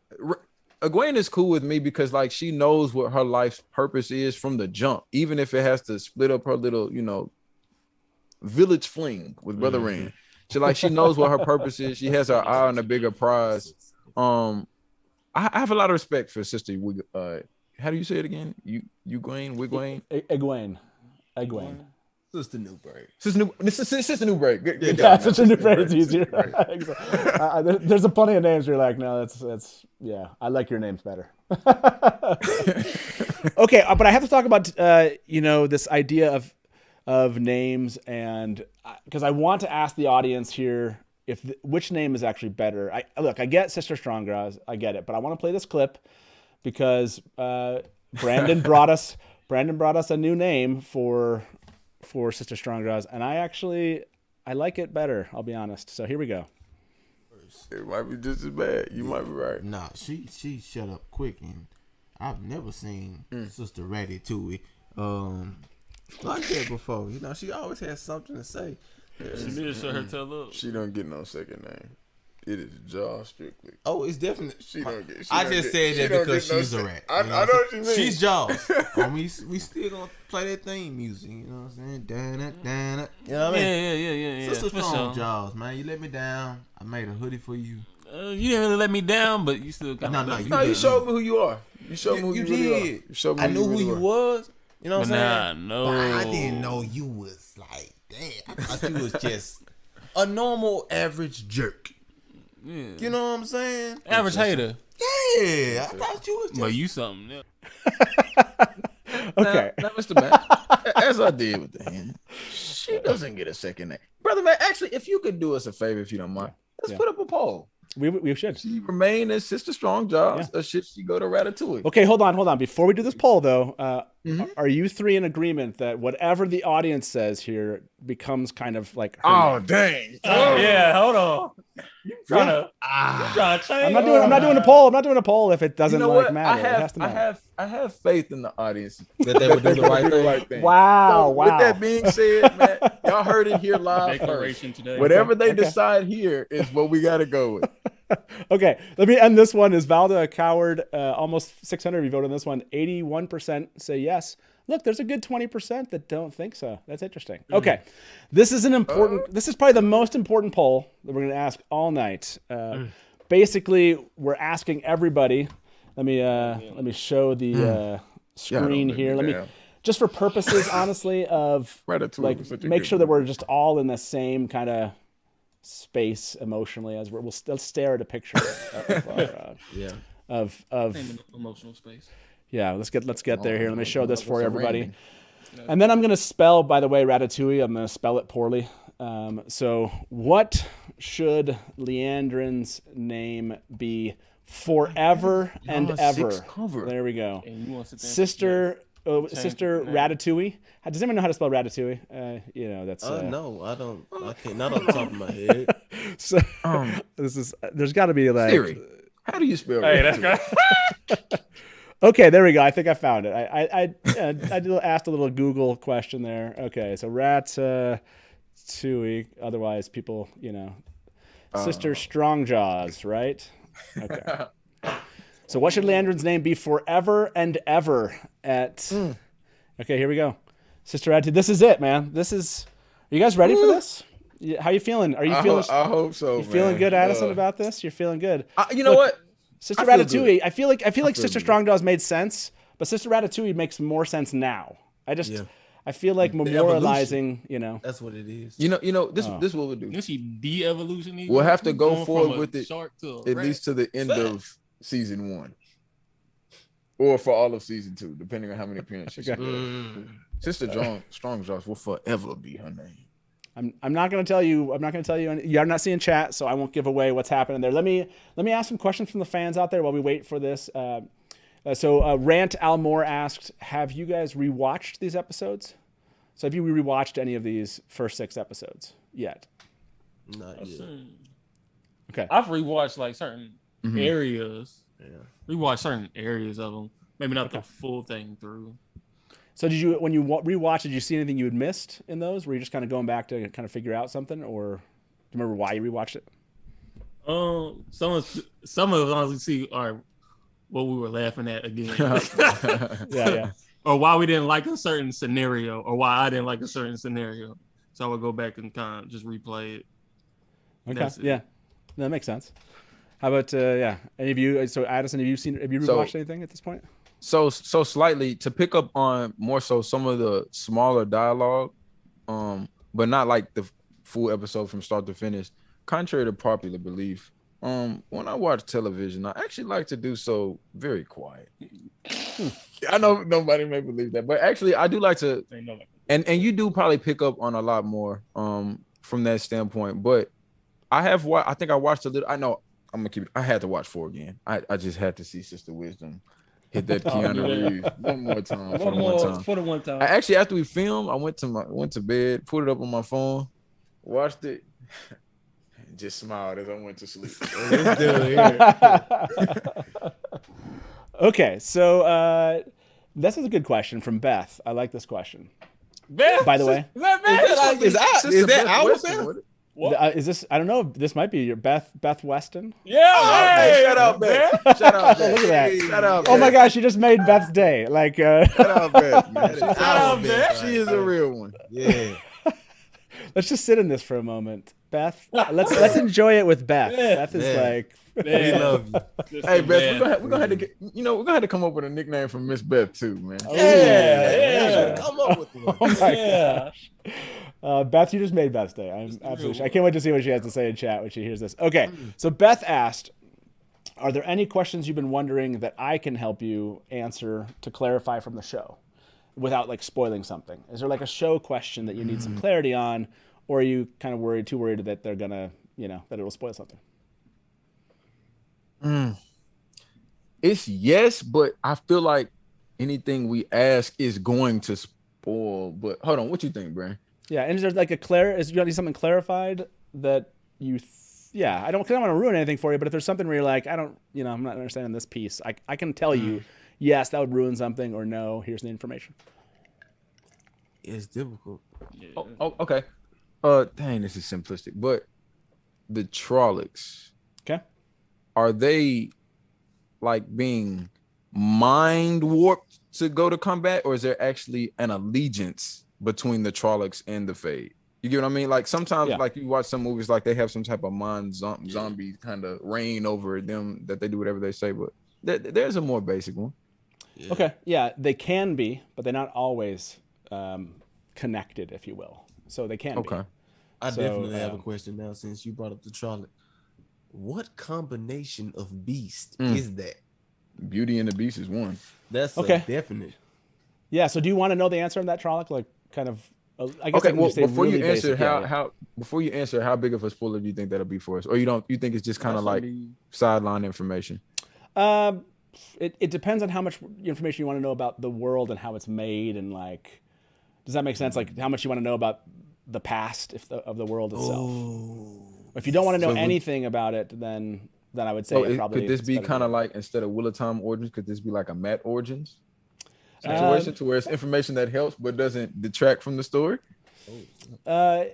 Egwene is cool with me because like she knows what her life's purpose is from the jump, even if it has to split up her little, village fling with Brother Rand. She knows what her purpose is. She has her eye on a bigger prize. I have a lot of respect for Sister. How do you say it again? Wigwayne? Egwene. Sister Newbraid. Sister Newbraid. Good Yeah, job, Sister man. Newbraid is easier. Right. There's a plenty of names where you're like, no, that's I like your names better. Okay, but I have to talk about this idea of names, and because I want to ask the audience here which name is actually better. I get Sister Strongrass, I get it, but I want to play this clip because Brandon brought us a new name for Sister Strongrass, and I like it better. I'll be honest. So here we go. It might be just as bad. You might be right. Nah, she shut up quick, and I've never seen Sister Ratatouille like that before. She always has something to say. She did shut her tail up. She don't get no second name. It is Jaw strictly. Oh, it's definitely. I just said that because she's a rat. I know what you mean. She's Jaws. We still gonna play that theme music. You know what I'm saying? Da-na-da-na. You know what I mean? Yeah. Sister For Strong sure. Jaws, man. You let me down. I made a hoodie for you. You didn't really let me down, but you still kind of. No, you showed me who you are. You showed me who you really are. You showed me I knew who you was. You know what I'm saying? No. But I didn't know you was like that. I thought you was just a normal average jerk. Yeah. You know what I'm saying? Average hater. Yeah, I thought you was just... Well, you something. Yeah. Okay. Now, Mr. Matt, as I did with the hand, she doesn't get a second name. Brother Matt, actually, if you could do us a favor, if you don't mind, let's put up a poll. We should. She remain as Sister Strong Jaws, or should she go to Ratatouille? Okay, hold on. Before we do this poll, though, are you three in agreement that whatever the audience says here becomes kind of like her Oh, name? dang. Yeah, hold on. You trying to change? I'm not doing a poll. I'm not doing a poll if it doesn't You know what? matter. It has to matter. I have faith in the audience That they would do the right thing. Wow. With that being said, man, y'all heard it here live Declaration first. today. Whatever they Okay. decide here is what we got to go with. Okay, let me end this one. Is Valda a coward? Almost 600 of you voted on this one. 81% say yes. Look, there's a good 20% that don't think so. That's interesting. Okay, this is an important. This is probably the most important poll that we're going to ask all night. Basically, we're asking everybody Let me show the screen here. Let me just for purposes, honestly, of like make sure that we're just all in the same kind of space emotionally as let's stare at a picture of emotional space. Yeah, let's get there here. Let me show this for everybody. And then I'm going to spell, by the way, Ratatouille. I'm going to spell it poorly. So what should Leandrin's name be forever and ever? There we go. Sister Ratatouille. Does anyone know how to spell Ratatouille? You know, that's no, I don't. I can't. Not off the top of my head. So there's got to be like Siri. How do you spell? Hey, that's great. Okay, there we go. I think I found it. I asked a little Google question there. Okay, so Ratatouille. Otherwise, people, you know, Sister Strongjaws, right? Okay. So what should Leandrin's name be forever and ever at... Okay, here we go. Sister Ratatouille. This is it, man. Are you guys ready for this? How you feeling? Are you feeling... I hope so, You feeling good, Adison, about this? You're feeling good. You know what? Sister Ratatouille, I feel like Sister Strongjaws made sense, but Sister Ratatouille makes more sense now. I feel like memorializing, you know. That's what it is. You know, this what we'll do. You see de-evolution. We'll have to go forward with it at least to the end of season 1. Or for all of season 2, depending on how many appearances she does. Sister Strongjaws will forever be her name. I'm not going to tell you. You're not seeing chat, so I won't give away what's happening there. Let me ask some questions from the fans out there while we wait for this. So Rant Almore asked, have you guys rewatched these episodes? So have you rewatched any of these first 6 episodes yet? Not yet. Okay. I've rewatched like certain areas. Yeah. Rewatched certain areas of them. Maybe not the full thing through. So when you rewatched, did you see anything you had missed in those? Were you just kind of going back to kind of figure out something, or do you remember why you rewatched it? Some of us honestly see are what we were laughing at again. Yeah. Or why we didn't like a certain scenario, or why I didn't like a certain scenario. So I would go back and kind of just replay it. Okay. Yeah, that makes sense. How about any of you? So Adison, have you rewatched anything at this point? So slightly to pick up on more so some of the smaller dialogue, but not like the full episode from start to finish. Contrary to popular belief, when I watch television, I actually like to do so very quiet. I know nobody may believe that, but actually I do like to, and you do probably pick up on a lot more from that standpoint. But I think I watched a little. I know I'm gonna keep it. I had to watch 4 again. I just had to see Sister Wisdom hit that Keanu Reeves one more time. For the one time. Actually, after we filmed, I went to bed, put it up on my phone, watched it, and just smiled as I went to sleep. Okay, so this is a good question from Beth. I like this question. Beth, by the way, Is that our Beth? Is this? I don't know. This might be your Beth Weston. Yeah. Hey, shut up, Beth. Shut up, Beth. Look at that. Shut up. Oh my gosh, you just made Beth's day. Like, Shut up, Beth. Man. Shut up, Beth. She is a real one. Yeah. let's just sit in this for a moment, Beth. Let's enjoy it with Beth. Beth is like. We love you. Hey, Beth, we're gonna have to come up with a nickname for Miss Beth too, man. Yeah. Come up with one. Oh my gosh. Beth, you just made Beth's day. I'm absolutely. I can't wait to see what she has to say in chat when she hears this. Okay, so Beth asked, "Are there any questions you've been wondering that I can help you answer to clarify from the show, without like spoiling something? Is there like a show question that you need some clarity on, or are you kind of too worried that they're gonna, that it'll spoil something?" It's yes, but I feel like anything we ask is going to spoil. But hold on, what you think, Brian? Yeah, and is there like is you need something clarified that you? I don't want to ruin anything for you, but if there's something where you're like, I'm not understanding this piece, I can tell you, yes, that would ruin something, or no, here's the information. It's difficult. Yeah. Oh, okay. Dang, this is simplistic, but the Trollocs. Okay. Are they like being mind warped to go to combat, or is there actually an allegiance between the Trollocs and the Fade? You get what I mean? Like sometimes, like you watch some movies, like they have some type of mind zombie kind of reign over them that they do whatever they say. But There's a more basic one. Yeah. Okay, yeah, they can be, but they're not always connected, if you will. So they can be. Okay. I So, definitely have a question now since you brought up the Trolloc. What combination of beast is that? Beauty and the Beast is one. That's Okay. a definite. Yeah, so do you want to know the answer on that, Trolloc? Like, kind of, I guess I Okay, can well, just say before really you answer, basic, yeah, yeah. before you answer, how big of a spoiler do you think that'll be for us, or you think it's just kind of like sideline information? It depends on how much information you want to know about the world and how it's made, and like, does that make sense? Like, how much you want to know about the past of the world itself. If you don't want to know anything about it, then I would say probably. Could this be kind of like, instead of Wheel of Time Origins, could this be like a Matt Origins situation to where it's information that helps but doesn't detract from the story? I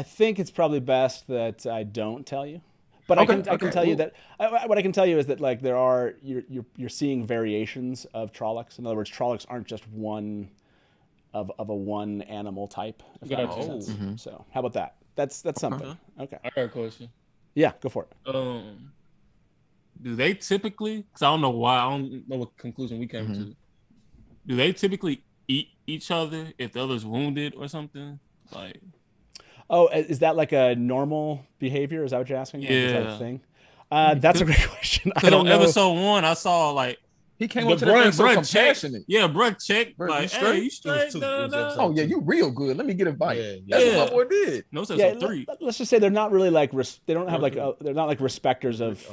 think it's probably best that I don't tell you. But I can tell you that what I can tell you is that like you're seeing variations of Trollocs. In other words, Trollocs aren't just one of a one animal type. If that makes sense. So how about that? That's something. Okay. I got a question. Yeah, go for it. Do they typically? Because I don't know why. I don't know what conclusion we came to. Do they typically eat each other if the other's wounded or something? Like. Oh, is that like a normal behavior? Is that what you're asking? Yeah. Like, is that a thing? That's a great question. I don't on know. episode 1, I saw like he came up to the thing so compassionate. Yeah, bruh checked. Bruh, like, you straight? hey, you straight? Oh yeah, you real good. Let me get a bite. Yeah. That's what my boy did. No, it's Yeah, 3. let's just say they're not really like they don't have like they're not like respecters of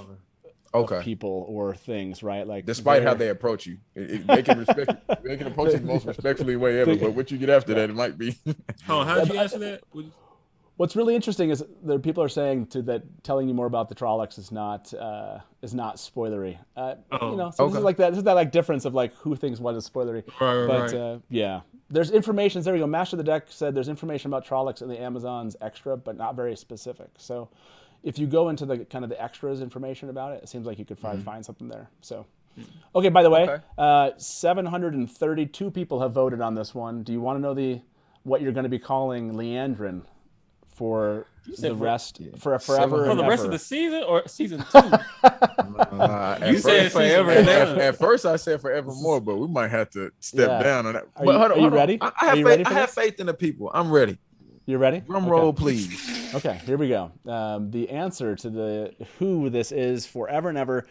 people or things, right? Like despite how they approach you, they can approach you the most respectfully way ever. But what you get after that, it might be. Oh, how did you answer that? What's really interesting is that people are saying that telling you more about the Trollocs is not spoilery. You know, so this is like that. This is that like difference of like who thinks what is spoilery. Right. Yeah, there's information. There we go. Master of the Deck said there's information about Trollocs in the Amazons extra, but not very specific. So if you go into the kind of the extras information about it, it seems like you could probably find something there. So. Okay. By the way, 732 people have voted on this one. Do you want to know what you're going to be calling Leandrin for the rest for forever? For the and rest ever? of the season or season 2? You said forever. At first, I said forevermore, but we might have to step down on that. Are you ready? I have faith in the people. I'm ready. You ready? Drum roll, please. Okay, here we go. The answer to who this is forever and ever,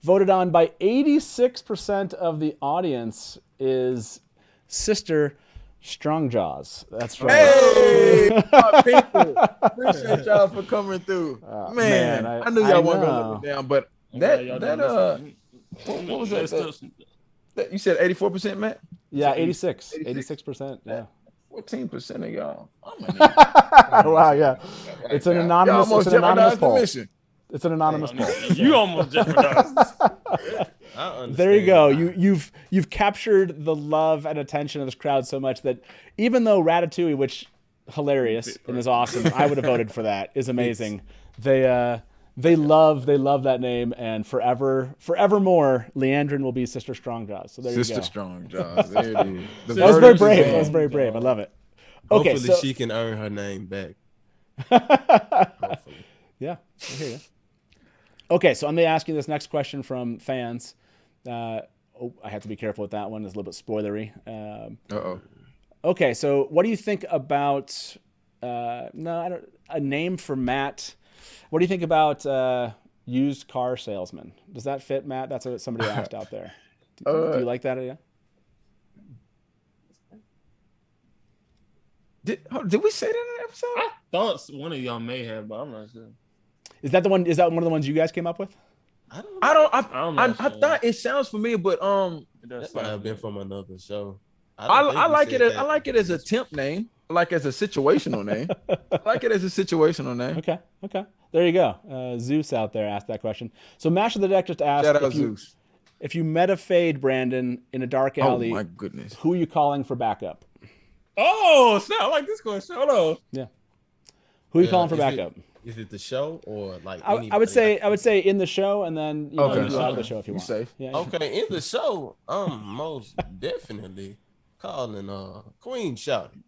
voted on by 86% of the audience, is Sister Strongjaws. That's right. Hey, my people. Appreciate y'all for coming through. Man, I knew y'all weren't gonna let me down, but what was that? You said 84%, Matt? Yeah, 86%. Yeah. 14% of y'all. Wow, yeah. It's an anonymous. It's an anonymous poll. It's an anonymous poll. You almost jeopardized. There you go. You've captured the love and attention of this crowd so much that even though Ratatouille, which hilarious and is awesome, I would have voted for that. Is amazing. They love that name, and forevermore, Leandrin will be Sister Strongjaws. So there you go. Sister Strongjaws. There it is. That was very brave. That was very brave. I love it. Okay, Hopefully she can earn her name back. Hopefully. Yeah, I hear you. Okay, so I'm going to ask you this next question from fans. I have to be careful with that one. It's a little bit spoilery. Okay, so what do you think about a name for Matt? What do you think about used car salesman? Does that fit, Matt? That's what somebody asked out there. Do you like that idea? Did we say that in the episode? I thought one of y'all may have, but I'm not sure. Is that the one? Is that one of the ones you guys came up with? I thought it sounds familiar, but that might have been from another show. I like it. I like it as a temp name, like as a situational name. I like it as a situational name. Okay. There you go. Zeus out there asked that question. So Master of the Deck just asked Shout out Zeus. If you met a fade, Brandon, in a dark alley, oh my goodness, who are you calling for backup? Oh, snap! I like this question. Hold on. Yeah. Who are you calling for backup? Is it the show or like? I would say in the show, and then you out of the show if you want. Safe. Yeah. Okay, in the show, most definitely calling Queen Shouty.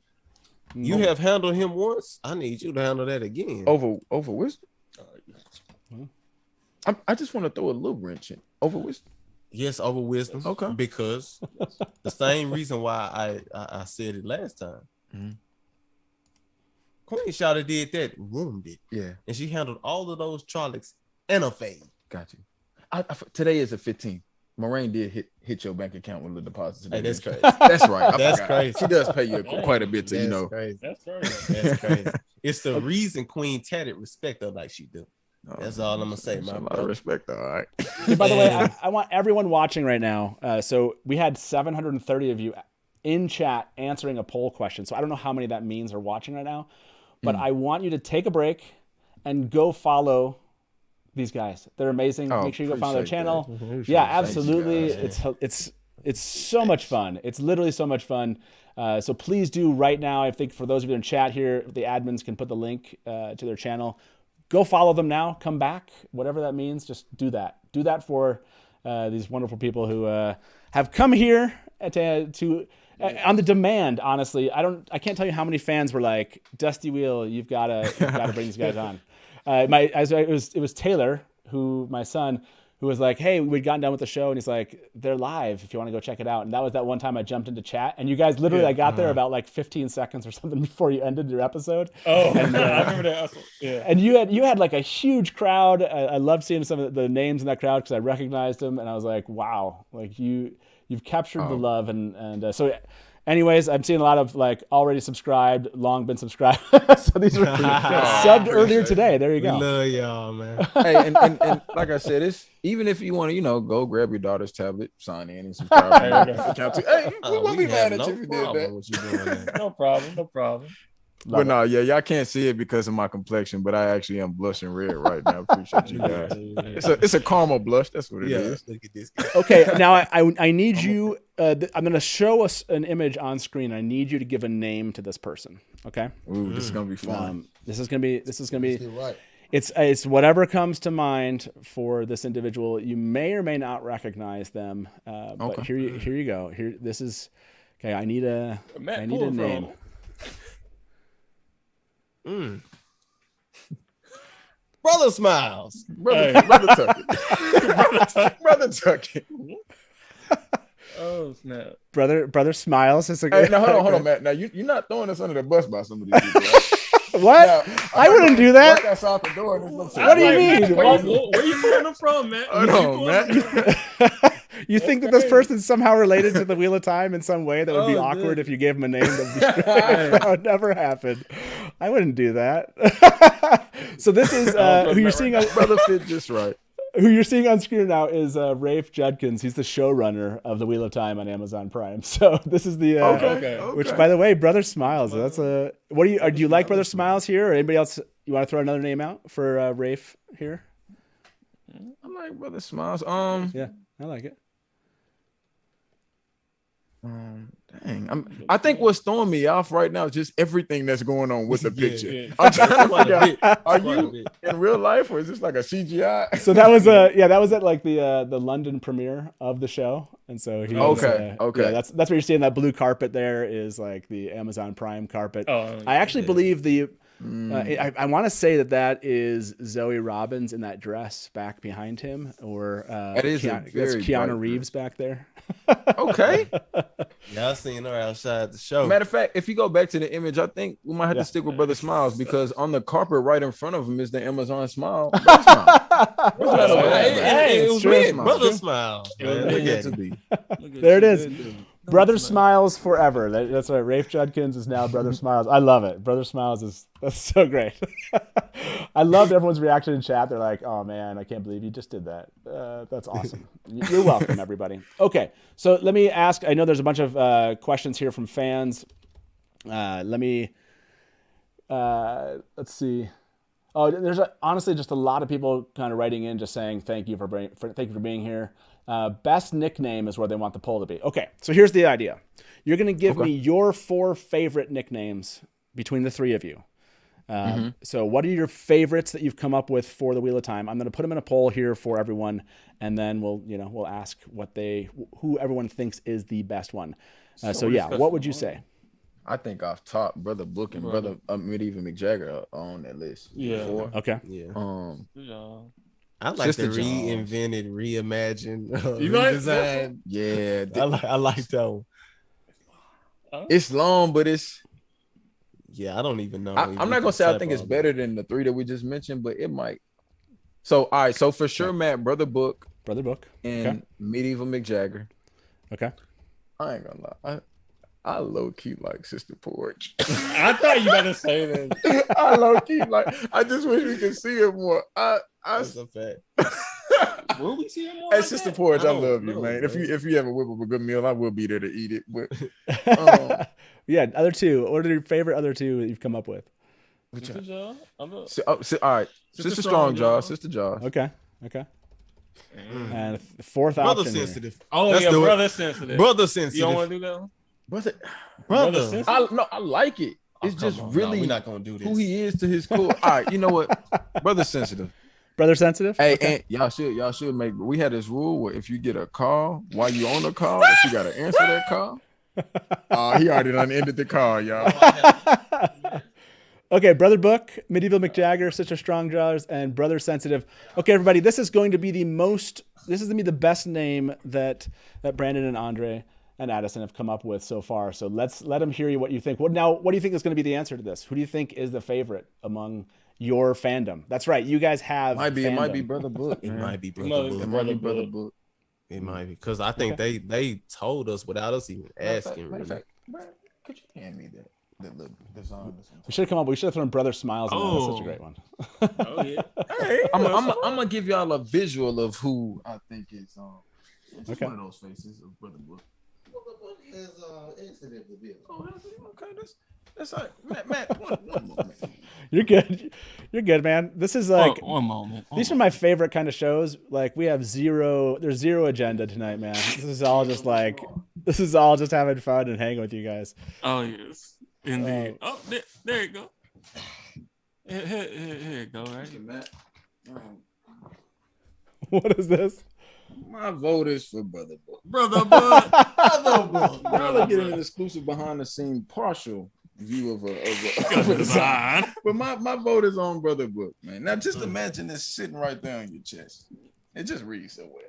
You have handled him once. I need you to handle that again. Over wisdom. I just want to throw a little wrench in over wisdom. Yes, over wisdom. Okay. Because the same reason why I said it last time. Mhm. Queen Shawty did that, ruined it. Yeah, And she handled all of those Charlocks in a fade. got you. Today is the 15th. Moraine did hit your bank account with the deposit today. Hey, that's crazy. That's right. That's forgot. crazy. She does pay you quite a bit to, That's crazy. That's crazy. That's crazy. It's the reason Queen Tatted respect her like she do. That's all I'm gonna say, That's my a lot brother. of respect, all right. And by the way, I want everyone watching right now. So we had 730 of you in chat answering a poll question. So I don't know how many that means are watching right now, but I want you to take a break and go follow these guys. They're amazing. Oh, Make sure you go follow their appreciate channel. that. Yeah, Thank you, absolutely. guys. It's so much fun. It's literally so much fun. So please do right now. I think for those of you in chat here, the admins can put the link to their channel. Go follow them now. Come back. Whatever that means, just do that. Do that for these wonderful people who have come here to on the demand. Honestly, I can't tell you how many fans were like, Dusty Wheel, you've got to bring these guys on. It was Taylor, my son, who was like, hey, we'd gotten done with the show, and he's like, they're live if you want to go check it out. And that was that one time I jumped into chat, and you guys literally, I got there about like 15 seconds or something before you ended your episode. Oh, and, I remember that. Yeah. And you had like a huge crowd. I love seeing some of the names in that crowd because I recognized them, and I was like, wow, like you've captured the love, and so. Anyways, I'm seeing a lot of like already subscribed, long been subscribed. So these were subbed earlier today. There you go. We love y'all, man. Hey, and like I said, it's even if you want to, go grab your daughter's tablet, sign in and subscribe. Hey, we won't be mad at you if you did that. What you doing there. No problem. No problem. But no, yeah, y'all can't see it because of my complexion, but I actually am blushing red right now. Appreciate you guys. It's a caramel blush. That's what it is. Look at this guy. Okay, now I need you. I'm going to show us an image on screen. I need you to give a name to this person. Okay. Ooh, this is gonna be fun. This is gonna be. Right. It's whatever comes to mind for this individual. You may or may not recognize them. But Okay. here you go. This is. Okay, I need a name. Brother Smiles. Brother Tucky. Brother Tucky. Oh snap! Brother Smiles is a Hey, good. now hold on, Matt. Now you're not throwing us under the bus by some of these people. Right? What? Now, I wouldn't do that. Walk outside the door and there's no What do you mean? Where you pulling them from, man? Hold on, Matt. You think that this person's somehow related to the Wheel of Time in some way that would be awkward if you gave him a name? That would never happen. I wouldn't do that. So this is who you're seeing. Brother fit just right. Who you're seeing on screen now is Rafe Judkins. He's the showrunner of the Wheel of Time on Amazon Prime. So this is the which, by the way, Brother Smiles. That's a. What do you like, Brother Smiles here, or anybody else? You want to throw another name out for Rafe here? I like Brother Smiles. Yeah, I like it. Dang. I think what's throwing me off right now is just everything that's going on with the picture. Yeah. I'm trying to figure out, are Quite a you bit. in real life or is this like a CGI? So that was that was at like the London premiere of the show, and so he was, Okay. yeah, that's what you're seeing. That blue carpet there is like the Amazon Prime carpet. Oh, I actually believe I want to say that is Zoe Robbins in that dress back behind him, or That is a that's very Keanu bright Reeves back there. Okay. Y'all seen her outside the show. Matter of fact, if you go back to the image, I think we might have to stick with Brother Smiles because on the carpet right in front of him is the Amazon Smile. Brother Smile. Hey, it was true. me, Brother Smiles. It was man. me. Look Meant at to it. be. There it is. Brother Smiles forever. That's right. Rafe Judkins is now Brother Smiles. I love it. Brother Smiles that's so great. I loved everyone's reaction in chat. They're like, "Oh man, I can't believe you just did that." That's awesome. You're welcome, everybody. Okay, so let me ask. I know there's a bunch of questions here from fans. Let's see. Oh, there's honestly just a lot of people kind of writing in, just saying thank you for being here. Best nickname is where they want the poll to be. Okay, so here's the idea. You're going to give me your 4 favorite nicknames between the 3 of you. So what are your favorites that you've come up with for the Wheel of Time? I'm going to put them in a poll here for everyone, and then we'll ask who everyone thinks is the best one. So yeah, what would you say? I think off top, Brother Book and Brother Medieval McJagger are on that list. Yeah. Before. Okay. Yeah. Yeah. I like Sister the John. reinvented, reimagined, You like- redesigned. Yeah, I like that one. it's long, but it's. Yeah, I don't even know. I'm not gonna say I think it's better than the 3 that we just mentioned, but it might. So all right, so for sure, Matt, Brother Book Brother Book. and Okay. Medieval McJagger. Okay. I ain't gonna lie, I low key like Sister Porch. I thought you were gonna say that. I low key like. I just wish we could see it more. That's a fact. Will we see him more Hey, like Sister that? Porch, I don't love you, know, man. man. If you ever whip up a good meal, I will be there to eat it. But Yeah, other two. What are your favorite other two that you've come up with? Sister Jaw? I'm a- all right, Sister Strong Jaw, Sister Jaw. Okay. Okay. And the fourth Brother option. here. sensitive. Oh, Let's yeah, do it. brother sensitive. Brother You sensitive. don't want to do that one? Brother, sensitive? I like it. It's Oh, just come on. really No, we're not gonna do this. who he is to his core. All right, you know what? Brother sensitive. Brother sensitive? Hey, Okay. and y'all should make. We had this rule where if you get a call while you on the call, if you gotta answer that call. He already done ended the call, y'all. Okay, Brother Book, Medieval McJagger, Sister Strong Jaws, and Brother Sensitive. Okay, everybody, this is going to be the best name that Brandon and Andre and Adison have come up with so far. So let them hear you what you think. What do you think is going to be the answer to this? Who do you think is the favorite among your fandom? That's right, you guys have It might be fandom. Brother Book. It man. might be It Brother might be Book. It might be Brother Brother Book. Book. It might be because I think they told us without us even asking. Matter of Really. fact, Brad, could you hand me that little design? We should have come up. We should have thrown Brother Smiles in there. That's such a Oh. great one. Oh, yeah. Hey, I'm gonna give y'all a visual of who I think is just Okay. one of those faces of Brother Book. Oh, okay, that's all right. Matt, one moment. You're good. You're good, man. This is like One moment. these are my favorite kind of shows. Like we have there's zero agenda tonight, man. This is all just having fun and hanging with you guys. Oh, yes. Indeed. Oh, there you go. Here you go, right? Matt, What is this? my vote is for Brother Book. Brother Book. I'll get an exclusive behind the scene partial view of a design. But my vote is on Brother Book, man. Now just imagine this sitting right there on your chest. It just reads so well.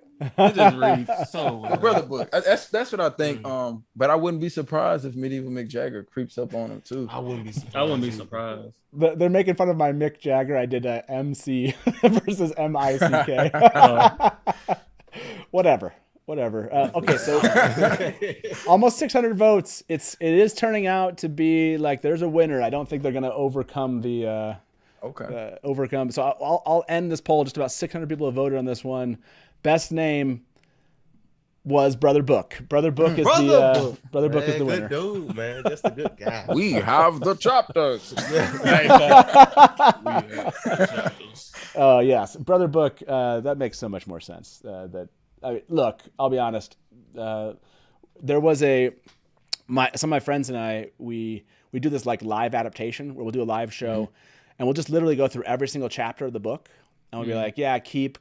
It just reads so well. Brother Book. That's what I think. But I wouldn't be surprised if Medieval McJagger creeps up on him too. I wouldn't be surprised. I wouldn't be surprised. They're making fun of my Mick Jagger. I did a MC versus MICK. Whatever. Okay, so almost 600 votes. It is turning out to be like there's a winner. I don't think they're going to overcome the overcome. So I'll end this poll. Just about 600 people have voted on this one. Best name was Brother Book. Brother Book is Brother Book is the winner. Good dude, man. Just a good guy. We have the chapters. Yes, Brother Book. That makes so much more sense. Look, I'll be honest. There was some of my friends and I we do this like live adaptation where we'll do a live show, and we'll just literally go through every single chapter of the book, and we'll be like, yeah, keep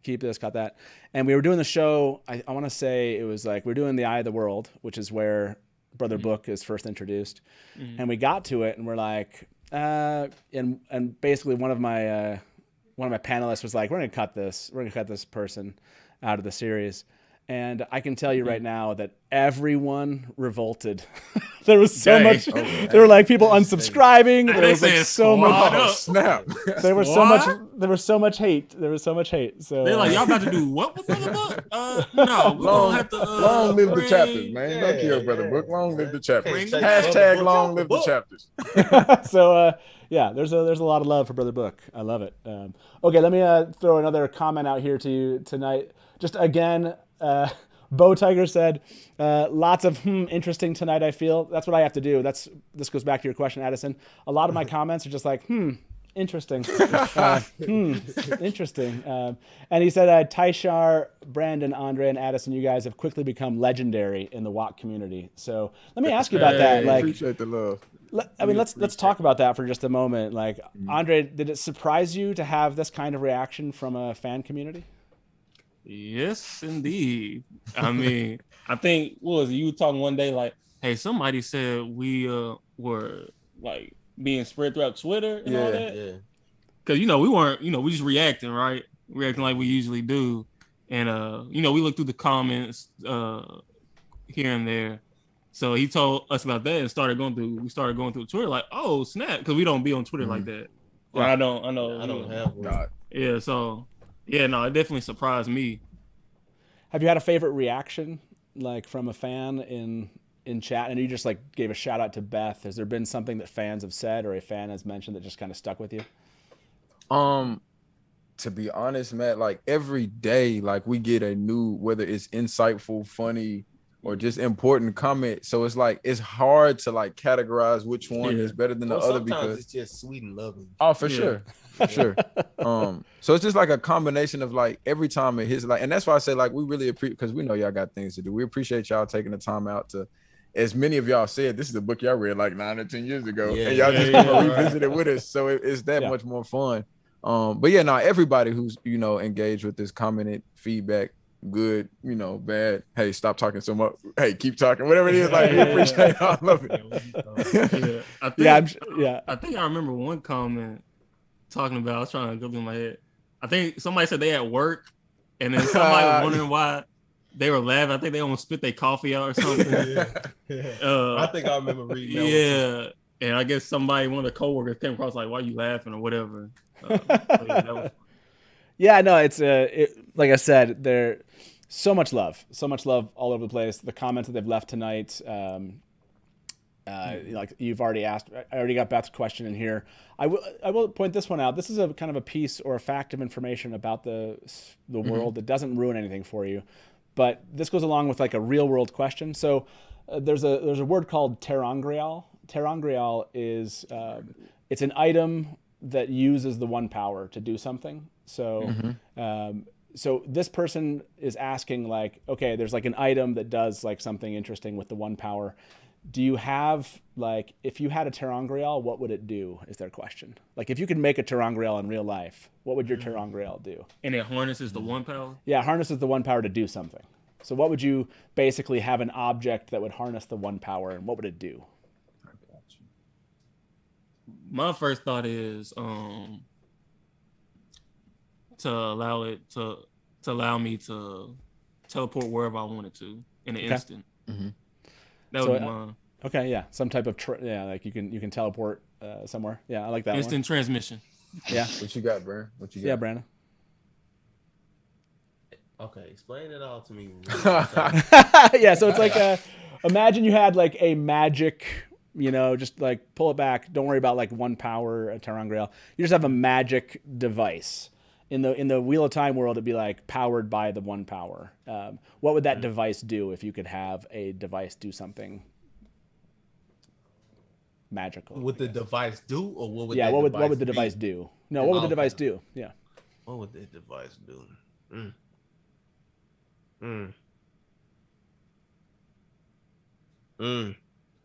this, cut that. And we were doing the show. I want to say it was like we're doing the Eye of the World, which is where Brother Book is first introduced, and we got to it, and we're like, and basically one of my panelists was like, we're gonna cut this person out of the series. And I can tell you right now that everyone revolted. There was so much. There were like people unsubscribing. There was like so much. Snap. There was so much hate. So They're like, y'all about to do what with Brother Book? No, we don't have to. Long live the chapters, man. Don't kill Brother Book. Long live the chapters. Bring- Hashtag long live the chapters. So yeah, there's a lot of love for Brother Book. I love it. Okay, let me throw another comment out here to you tonight. Just again, Bo Tiger said, lots of interesting tonight, I feel. That's what I have to do. This goes back to your question, Adison. A lot of my comments are just like, interesting. Interesting. And he said, Taishar, Brandon, Andre, and Adison, you guys have quickly become legendary in the WOC community. So let me ask you about that. Like, Appreciate the love. Let's talk about that for just a moment. Like, Andre, did it surprise you to have this kind of reaction from a fan community? Yes, indeed. I mean, I think you were talking one day like, hey, somebody said we were like being spread throughout Twitter and all that. Yeah. Because we weren't, we just reacting, right? reacting like we usually do. And you know, we look through the comments here and there. So he told us about that and we started going through Twitter like, oh snap, because we don't be on Twitter like that. Yeah. I know I don't have one. yeah, so yeah, no, it definitely surprised me. Have you had a favorite reaction like from a fan in chat? And you just like gave a shout out to Beth. Has there been something that fans have said or a fan has mentioned that just kind of stuck with you? To be honest, Matt, like every day, like we get a new, whether it's insightful, funny, or just important comment. So it's like it's hard to like categorize which one is better than the other because it's just sweet and loving. Oh, for sure. For sure. So it's just like a combination of like every time it hits like, and that's why I say like we really appreciate, because we know y'all got things to do. We appreciate y'all taking the time out to, as many of y'all said, this is a book y'all read like 9 or 10 years ago, and y'all just come and revisit it with us. So it's that much more fun. But yeah, now everybody who's, you know, engaged with this, commented, feedback, good, you know, bad, hey, stop talking so much, hey, keep talking, whatever it is, like we appreciate all of it. I think I remember one comment talking about, I was trying to go through my head, I think somebody said they at work and then somebody was wondering why they were laughing. I think they almost spit their coffee out or something. I think I remember reading that. Yeah, and I guess one of the coworkers came across like, why are you laughing or whatever. Yeah, no, it's like I said, there so much love all over the place. The comments that they've left tonight, like you've already asked, I already got Beth's question in here. I will point this one out. This is a kind of a piece or a fact of information about the world that doesn't ruin anything for you, but this goes along with like a real world question. So there's a word called terangrial. Terangrial is it's an item that uses the one power to do something. So so this person is asking like, okay, there's like an item that does like something interesting with the one power. Do you have like, if you had a terangrial, what would it do is their question. Like if you could make a terangrial in real life, what would your terangrial do? And it harnesses the one power? Yeah, harnesses the one power to do something. So what would you basically have an object that would harness the one power, and what would it do? My first thought is to allow me to teleport wherever I wanted to in an instant. That would be mine. Okay, yeah, some type of like you can teleport somewhere. Yeah, I like that. Instant transmission. Yeah. What you got, Brandon? What you got? Yeah, Brandon. Okay, explain it all to me. Yeah, so it's like imagine you had like a magic, you know, just like pull it back. Don't worry about like one power, a terangrial. You just have a magic device. In the Wheel of Time world, it'd be like powered by the one power. What would that device do if you could have a device do something magical? Would the device do, or what would? Yeah, what would the device do? No, what would the device do? Yeah. What would the device do?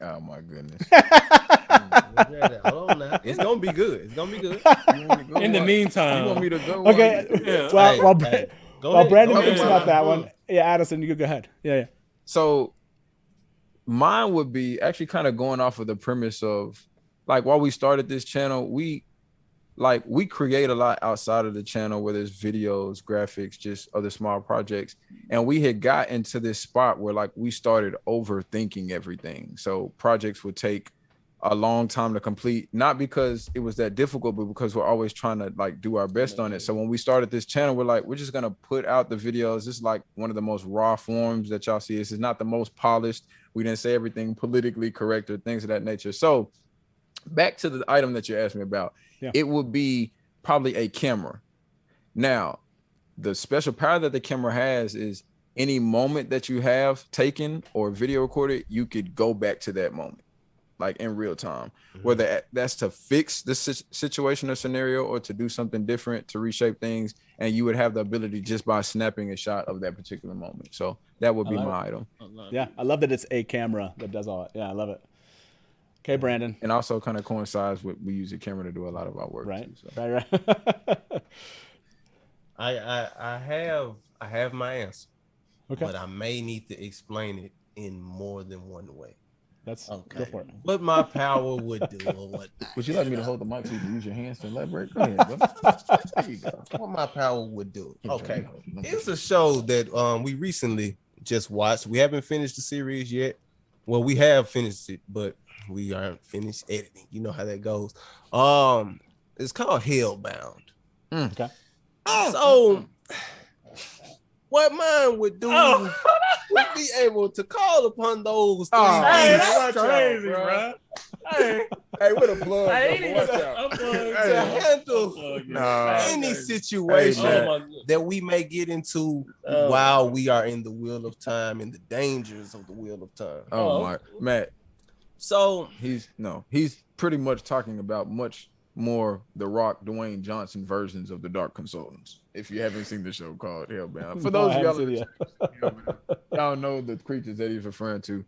Oh my goodness. Hold on now. It's gonna be good. It's gonna be good. In the meantime, you want me to go? Okay. Yeah. While Brandon Go thinks ahead. about that one, yeah, Adison, you go ahead. Yeah. So mine would be actually kind of going off of the premise of like while we started this channel, we create a lot outside of the channel, whether it's videos, graphics, just other small projects. And we had got into this spot where like we started overthinking everything. So projects would take a long time to complete, not because it was that difficult, but because we're always trying to like do our best on it. So when we started this channel, we're like, we're just gonna put out the videos. This is like one of the most raw forms that y'all see. This is not the most polished. We didn't say everything politically correct or things of that nature. So back to the item that you asked me about, it would be probably a camera. Now, the special power that the camera has is any moment that you have taken or video recorded, you could go back to that moment, like in real time, whether that's to fix the situation or scenario or to do something different, to reshape things. And you would have the ability just by snapping a shot of that particular moment. So that would be my item. Yeah, I love that it's a camera that does all it. Yeah, I love it. Okay, Brandon. And also kind of coincides with we use the camera to do a lot of our work. Right, too, so. right. I have my answer. Okay. But I may need to explain it in more than one way. That's Okay. go for it. What my power would do or what not. Would you like me to hold the mic so you can use your hands to elaborate? Go ahead, bro. There you go. What my power would do. Okay. It's a show that we recently just watched. We haven't finished the series yet. Well, we have finished it, but we aren't finished editing. You know how that goes. It's called Hellbound. Okay. So what mine would do would be able to call upon those three Hey, beasts that's crazy, bro. Hey, Hey, what a plug. I ain't bro. even Watch out. to handle any situation that we may get into while we are in the wheel of time and the dangers of the wheel of time. Oh my, Matt. So He's pretty much talking about much more The Rock, Dwayne Johnson versions of the Dark Consultants. If you haven't seen the show called Hellbound, for those of y'all know the creatures that he's referring to.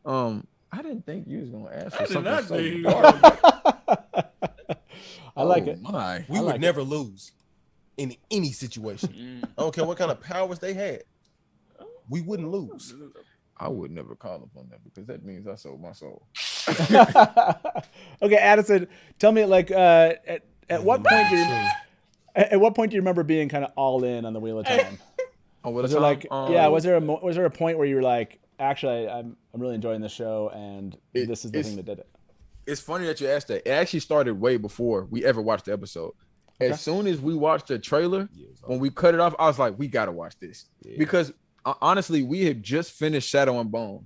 I didn't think you was gonna ask for something so dark. I like it. My. we would never lose in any situation. I don't care what kind of powers they had. We wouldn't lose. I would never call upon that because that means I sold my soul. Okay, Adison, tell me like at what point do you at what point do you remember being kind of all in on the Wheel of Time? Was there like was there a point where you were like, actually I'm really enjoying the show and this is the thing that did it? It's funny that you asked that. It actually started way before we ever watched the episode. As soon as we watched the trailer, when we cut it off, I was like, we gotta watch this because honestly, we had just finished Shadow and Bone,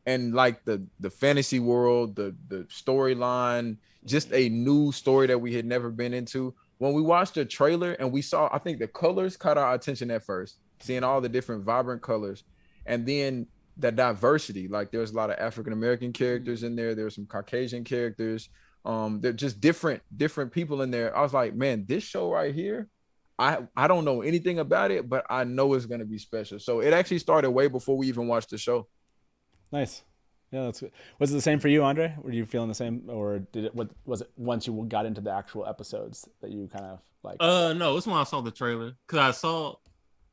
and like the fantasy world, the storyline, just a new story that we had never been into. When we watched the trailer and we saw, I think the colors caught our attention at first, seeing all the different vibrant colors, and then the diversity. Like there's a lot of African American characters in there. There's some Caucasian characters. They're just different people in there. I was like, man, this show right here, I don't know anything about it, but I know it's gonna be special. So it actually started way before we even watched the show. Nice. Yeah, that's good. Was it the same for you, Andre? Were you feeling the same, or was it once you got into the actual episodes that you kind of like? No, it's when I saw the trailer because I saw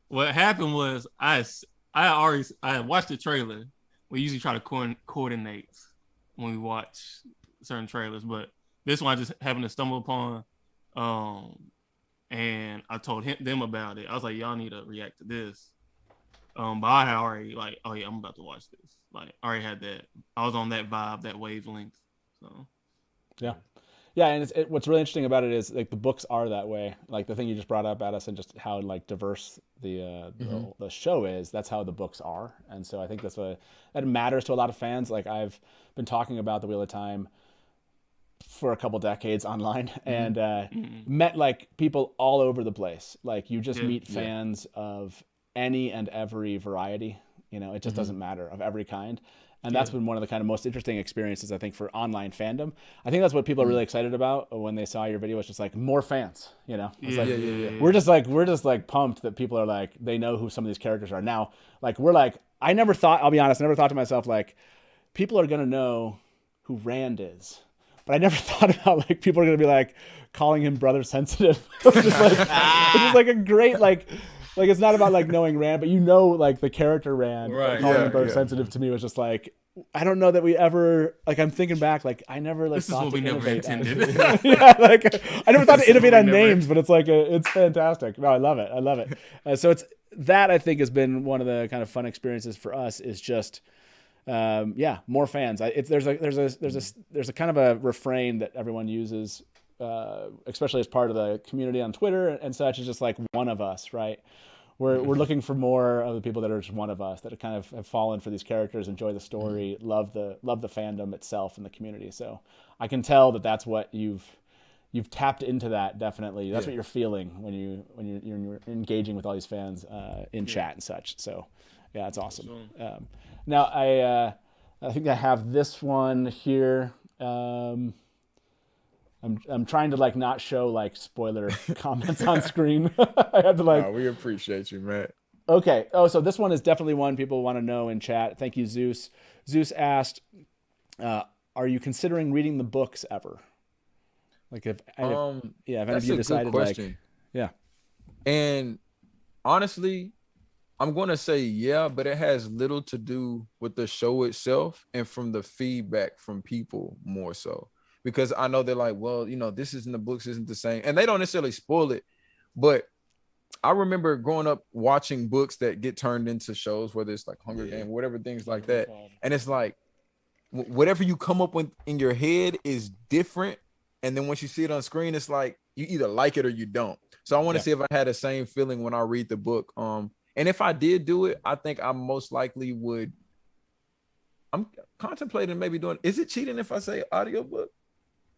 what happened was I watched the trailer. We usually try to coordinate when we watch certain trailers, but this one I just happened to stumble upon, and I told them about it. I was like, y'all need to react to this. But I had already like, oh yeah, I'm about to watch this. Like, I already had that. I was on that vibe, that wavelength. So, yeah, and what's really interesting about it is like the books are that way. Like the thing you just brought up, Adison, just how like diverse the show is. That's how the books are, and so I think that matters to a lot of fans. Like I've been talking about the Wheel of Time for a couple decades online and met like people all over the place. Like you just meet fans of any and every variety. You know, it just doesn't matter, of every kind. And that's been one of the kind of most interesting experiences, I think, for online fandom. I think that's what people are really excited about when they saw your video. It's just like more fans, you know? It's we're just like pumped that people are like, they know who some of these characters are. Now, like, we're like, I'll be honest, I never thought to myself, like, people are going to know who Rand is. But I never thought about, like, people are going to be like calling him brother sensitive. It's just like a great, like it's not about like knowing Rand, but you know, like the character Rand, right? Calling him brother sensitive to me was just like, I don't know that we ever, like, I'm thinking back, like I never like this is what we never intended. Like I never thought to innovate on names, but it's like it's fantastic. No, I love it. So it's that I think has been one of the kind of fun experiences for us is just. More fans. There's a kind of a refrain that everyone uses, especially as part of the community on Twitter and such. Is just like one of us, right? We're looking for more of the people that are just one of us that kind of have fallen for these characters, enjoy the story, love the fandom itself and the community. So I can tell that that's what you've tapped into that. Definitely, that's what you're feeling when you're engaging with all these fans in chat and such. So yeah, it's awesome. Now I think I have this one here. I'm trying to like not show like spoiler comments on screen. I have to like. No, we appreciate you, Matt. Okay. Oh, so this one is definitely one people want to know in chat. Thank you, Zeus. Zeus asked, "Are you considering reading the books ever?" Like if any of you decided like, yeah. And honestly, I'm going to say yeah, but it has little to do with the show itself and from the feedback from people more so. Because I know they're like, well, you know, this isn't the books, isn't the same. And they don't necessarily spoil it. But I remember growing up watching books that get turned into shows, whether it's like Hunger Games, whatever, things like that. And it's like, whatever you come up with in your head is different. And then once you see it on screen, it's like, you either like it or you don't. So I want to see if I had the same feeling when I read the book. And if I did do it, I think I most likely would. I'm contemplating maybe doing. Is it cheating if I say audiobook?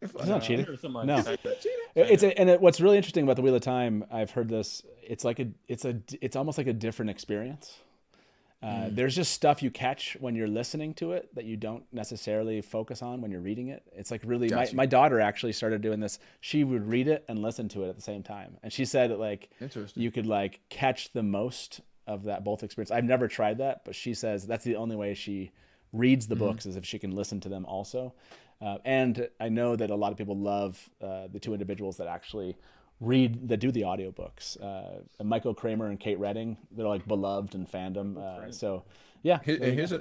It's not cheating. No, Cheating? What's really interesting about the Wheel of Time, I've heard this. It's like it's almost like a different experience. There's just stuff you catch when you're listening to it that you don't necessarily focus on when you're reading it. It's like really, my daughter actually started doing this. She would read it and listen to it at the same time. And she said like, you could like catch the most of that both experience. I've never tried that, but she says that's the only way she reads the books is if she can listen to them also. And I know that a lot of people love the two individuals that actually that do the audiobooks. Michael Kramer and Kate Redding, they're like beloved in fandom. So yeah. Here's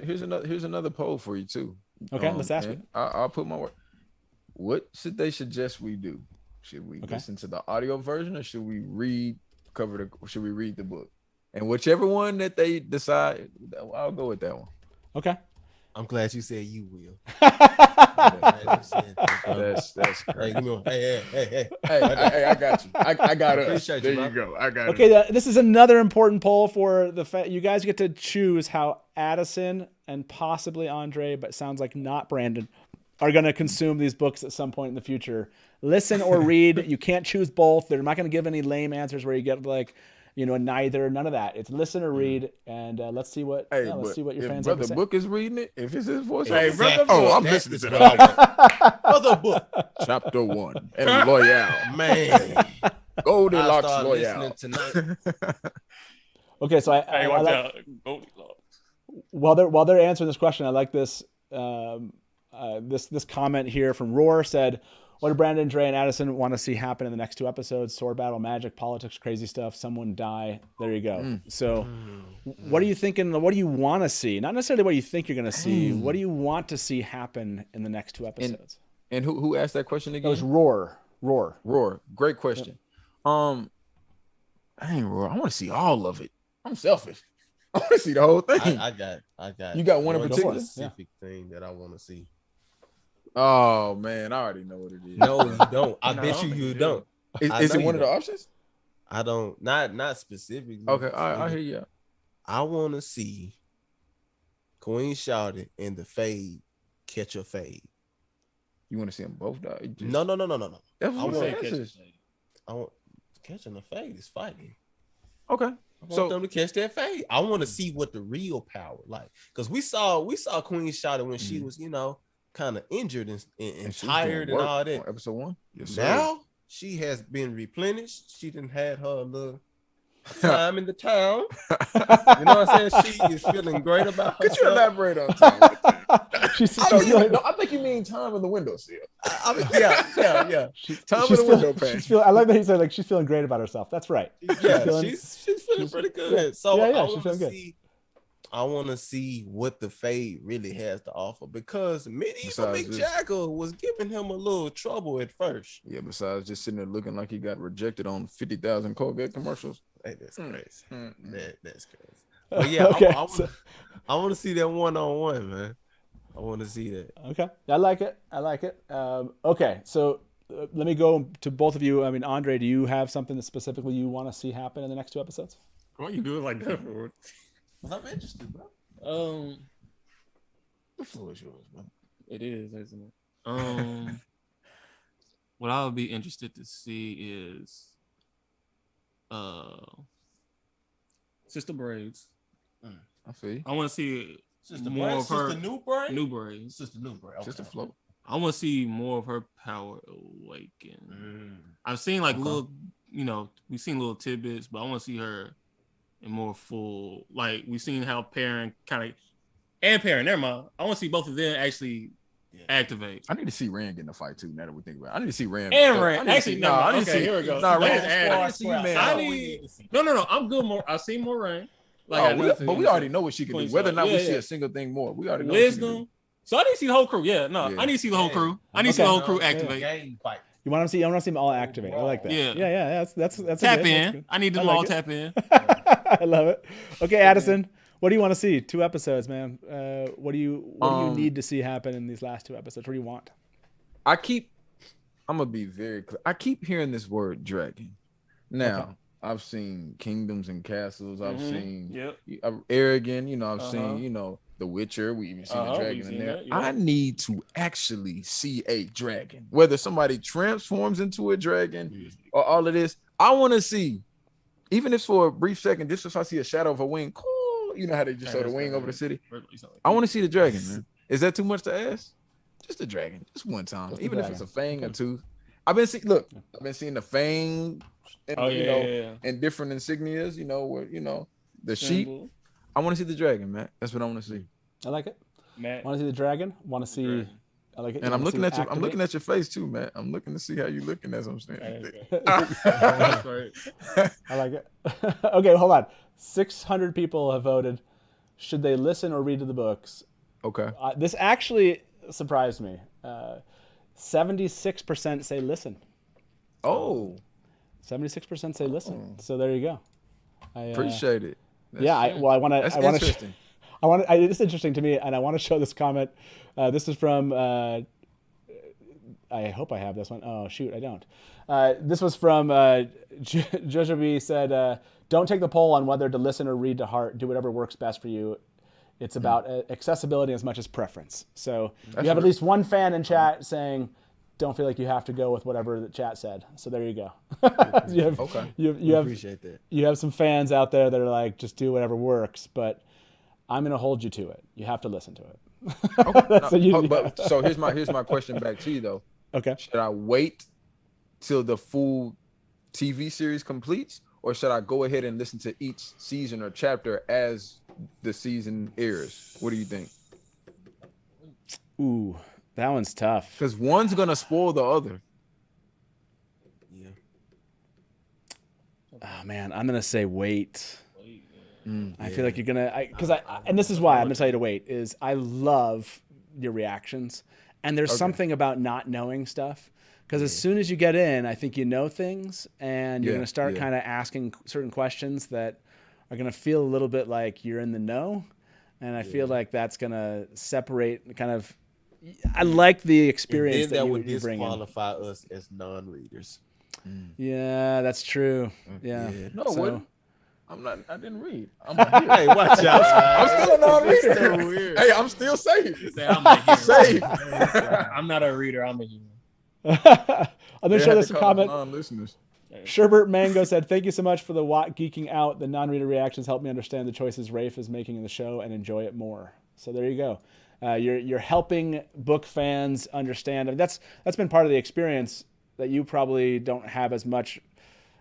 another poll for you too. Okay, let's ask it. I'll put my word. What should they suggest we do? Should we listen to the audio version or should we read the book? And whichever one that they decide, I'll go with that one. Okay. I'm glad you said you will. That's crazy. Hey, give me one. Hey, I got you. I got us. Appreciate There you, you go. I got it. Okay, this is another important poll for you guys get to choose how Adison and possibly Andre, but sounds like not Brandon, are going to consume these books at some point in the future. Listen or read. You can't choose both. They're not going to give any lame answers where you get like, you know, neither, none of that. It's listen or read, and let's see what let's see what your fans have to say. Brother Book is reading it. If it's his voice, I'm listening to that. Brother Book, Chapter 1 and Loyal, man. Goldilocks I Loyal. tonight. Okay, so I watch like, out. Goldilocks. while they're answering this question, I like this this comment here from Roar said, what do Brandon, Dre, and Adison want to see happen in the next 2 episodes? Sword battle, magic, politics, crazy stuff, someone die. There you go. So what are you thinking? What do you want to see? Not necessarily what you think you're going to see. What do you want to see happen in the next 2 episodes? And who asked that question again? It was Roar. Great question. I ain't Roar. I want to see all of it. I'm selfish. I want to see the whole thing. I got. You got one in particular? Specific thing that I want to see. Oh man, I already know what it is. No, you don't. I bet you don't. Is it one of the options? I don't. Not specifically. Okay, I hear you. I want to see Queen Shouted and the Fade catch a fade. You want to see them both die? No. That's I what I want catching the fade is fighting. Okay. I want them to catch that fade. I want to see what the real power like, because we saw Queen Shouted when she was, you know, kind of injured and tired and all that. Episode 1. Yes, now she has been replenished. She didn't had her little time in the town. You know what I'm saying? She is feeling great about herself. Could you elaborate on time? I think you mean time in the windowsill. I mean, yeah. Time in the window pane. I like that he said like she's feeling great about herself. That's right. Yeah, she's feeling pretty good. So she's feeling good. I want to see what the Fade really has to offer, because Medieval Mick Jagger was giving him a little trouble at first. Yeah, besides just sitting there looking like he got rejected on 50,000 Colgate commercials. Hey, that's crazy. That's crazy. But yeah, okay, I want to see that one-on-one, man. I want to see that. Okay, I like it. Okay, so let me go to both of you. I mean, Andre, do you have something that specifically you want to see happen in the next 2 episodes? Why you do it like that? I'm interested, bro. The floor is yours, bro. It is, isn't it? What I would be interested to see is Sister Braids. I feel you. I want to see Sister more Braids? of her. Sister New Braids? New Braids. Sister New Braids. Okay. Sister Float. I want to see more of her power awaken. I've seen like little, you know, we've seen little tidbits, but I want to see her in more full. Like we've seen how Perrin never mind. I want to see both of them actually activate. I need to see Rand get in a fight too. Now that we think about it, I need to see Rand. And Rand. Actually, no. I need to Okay, see. here we go. No, Rand. I need to see you, man. No. I'm good. I've seen more Rand. Like but we already know what she can do. Whether or not we see a single thing more, we already know what she can do. Wisdom. So I need to see the whole crew. Yeah, no, I need to see the whole crew. I need to see the whole crew activate. Game fight. You want to see? I want to see them all activate. I like that. Yeah. That's tap good. in. I need them all tap in. I love it. Okay, Adison, what do you want to see? 2 episodes, man. What do you need to see happen in these last 2 episodes? What do you want? I'm gonna be very clear. I keep hearing this word dragon. Now, I've seen kingdoms and castles. I've seen Arrogant. I've seen, The Witcher. We even seen the dragon in there. I need to actually see a dragon. Whether somebody transforms into a dragon or all of this, I want to see, even if for a brief second, just if I see a shadow of a wing, cool. You know how they just show the wing over the city? I want to see the dragon, man. Is that too much to ask? Just a dragon, just one time, even if it's a fang or tooth. I've been seeing the fang, and different insignias. Where the sheep. I want to see the dragon, man. That's what I want to see. I like it. Matt. Want to see the dragon? Want to see? I like it. And I'm looking at you. I'm looking at your face too, man. I'm looking to see how you looking as I'm saying. That's great. I like it. Okay, hold on. 600 people have voted. Should they listen or read the books? Okay. This actually surprised me. 76% say listen. Oh. 76% say listen. So there you go. I appreciate it. I want to. That's interesting. It's interesting to me, and I want to show this comment. This is from. I hope I have this one. Oh shoot, I don't. This was from Jojobi said, "Don't take the poll on whether to listen or read to heart. Do whatever works best for you. It's about accessibility as much as preference." So you have at least one fan in chat saying, "Don't feel like you have to go with whatever the chat said." So there you go. You appreciate that. You have some fans out there that are like, just do whatever works, but I'm going to hold you to it. You have to listen to it. So here's my question back to you though. Okay. Should I wait till the full TV series completes, or should I go ahead and listen to each season or chapter as the season airs? What do you think? Ooh, that one's tough. Because one's gonna spoil the other. Yeah. Oh man, I'm gonna say wait. I feel like you're gonna, and this is why I'm gonna tell you to wait. Is I love your reactions, and there's something about not knowing stuff. Because as soon as you get in, I think you know things, and you're gonna start kind of asking certain questions that are gonna feel a little bit like you're in the know, and I feel like that's gonna separate kind of. I like the experience that would you bring in. disqualify us as non-readers. Yeah, that's true. Yeah. No, it wouldn't. I didn't read. Hey, watch out. I'm still a non-reader. Hey, I'm still safe. Safe. I'm not a reader. I'm a human. I'm gonna show this comment. Non-listeners. Sherbert Mango said, "Thank you so much for the Watt geeking out. The non-reader reactions help me understand the choices Rafe is making in the show and enjoy it more." So there you go. You're helping book fans understand. I mean, that's been part of the experience that you probably don't have as much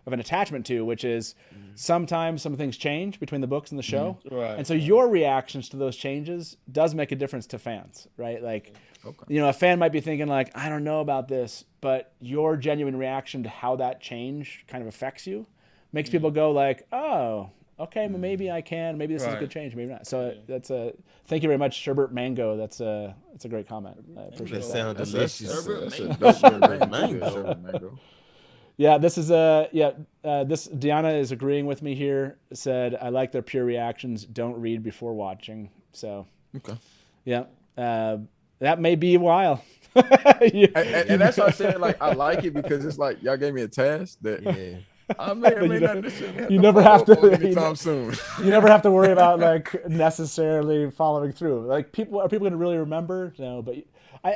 of an attachment to, which is sometimes some things change between the books and the show. Right. And so your reactions to those changes does make a difference to fans, right? Like, a fan might be thinking like, I don't know about this, but your genuine reaction to how that change kind of affects you makes people go like, oh, okay, well, maybe I can, maybe this is a good change, maybe not. So thank you very much, Sherbert Mango. That's a great comment. I appreciate that. Sound delicious. Mango. Yeah, this is this Deanna is agreeing with me here. Said I like their pure reactions. Don't read before watching. So yeah, that may be a while. and that's why I said like I like it because it's like y'all gave me a task that I may or may not. You never have to anytime soon. You never have to worry about like necessarily following through. Like are people going to really remember? No, but.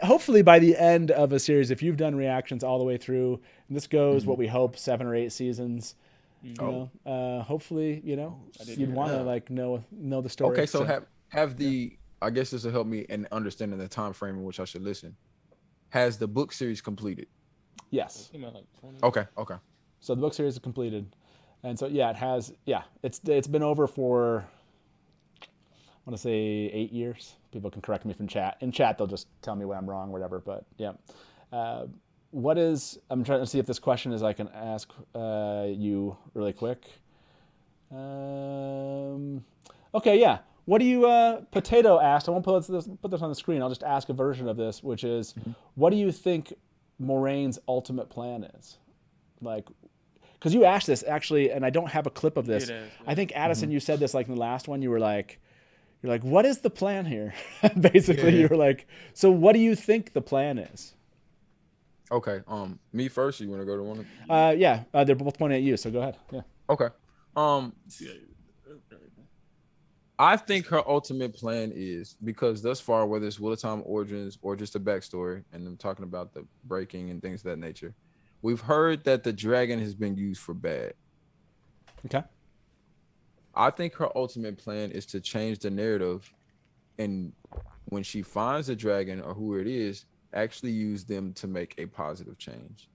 Hopefully by the end of a series, if you've done reactions all the way through, and this goes what we hope 7 or 8 seasons, hopefully you'd want to like know the story. Okay, so have the I guess this will help me in understanding the time frame in which I should listen. Has the book series completed? Yes. Okay. So the book series is completed, and so it has. Yeah, it's been over for I want to say 8 years. People can correct me from chat. In chat, they'll just tell me when I'm wrong or whatever. But yeah, I'm trying to see if this question is I can ask you really quick. Okay, yeah. What do you, Potato asked, I won't put this on the screen, I'll just ask a version of this, which is, what do you think Moraine's ultimate plan is? Like, because you asked this, actually, and I don't have a clip of this. I think, Adison, you said this, like, in the last one, you're like, what is the plan here? Basically, you were like, so what do you think the plan is? Okay. Me first. You want to go to one? Yeah. They're both pointing at you, so go ahead. Yeah. Okay. I think her ultimate plan is, because thus far, whether it's Wheel of Time origins or just a backstory, and I'm talking about the breaking and things of that nature, we've heard that the dragon has been used for bad. Okay. I think her ultimate plan is to change the narrative, and when she finds the dragon or who it is, actually use them to make a positive change.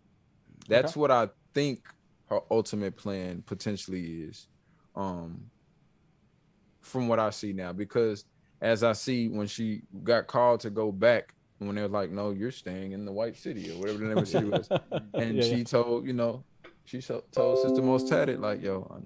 That's what I think her ultimate plan potentially is. From what I see now, because as I see when she got called to go back, when they were like, no, you're staying in the White City or whatever the name of the city was, and she told, she told Sister Most Tatted, like, yo,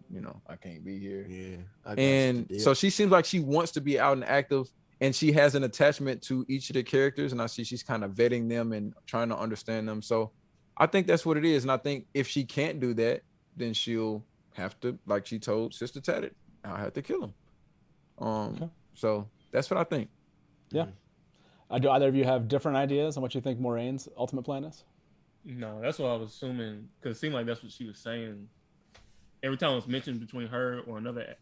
I can't be here. Yeah. And so she seems like she wants to be out and active, and she has an attachment to each of the characters, and I see she's kind of vetting them and trying to understand them. So I think that's what it is. And I think if she can't do that, then she'll have to, like she told Sister Tatted, I'll have to kill him. So that's what I think. Yeah. Do either of you have different ideas on what you think Moraine's ultimate plan is? No, that's what I was assuming, because it seemed like that's what she was saying. Every time it was mentioned between her or another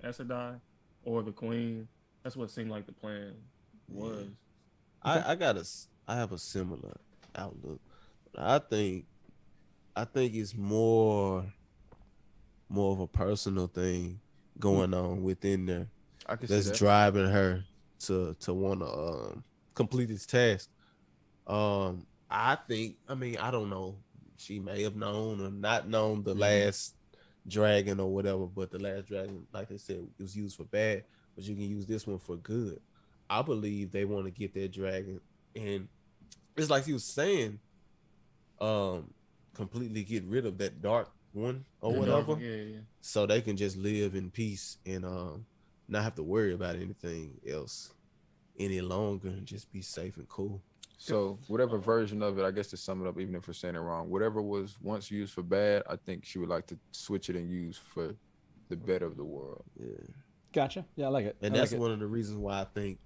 Aes Sedai or the Queen, that's what it seemed like the plan was. I have a similar outlook. I think it's more of a personal thing going on within there that's driving her to want to complete this task. I don't know. She may have known or not known the last dragon or whatever, but the last dragon, like they said, it was used for bad, but you can use this one for good. I believe they want to get that dragon, and it's like he was saying, completely get rid of that dark one or whatever, so they can just live in peace and not have to worry about anything else any longer and just be safe and cool. So whatever version of it, I guess to sum it up, even if we're saying it wrong, whatever was once used for bad, I think she would like to switch it and use for the better of the world. Yeah. Gotcha. Yeah, I like it. And that's one of the reasons why I think,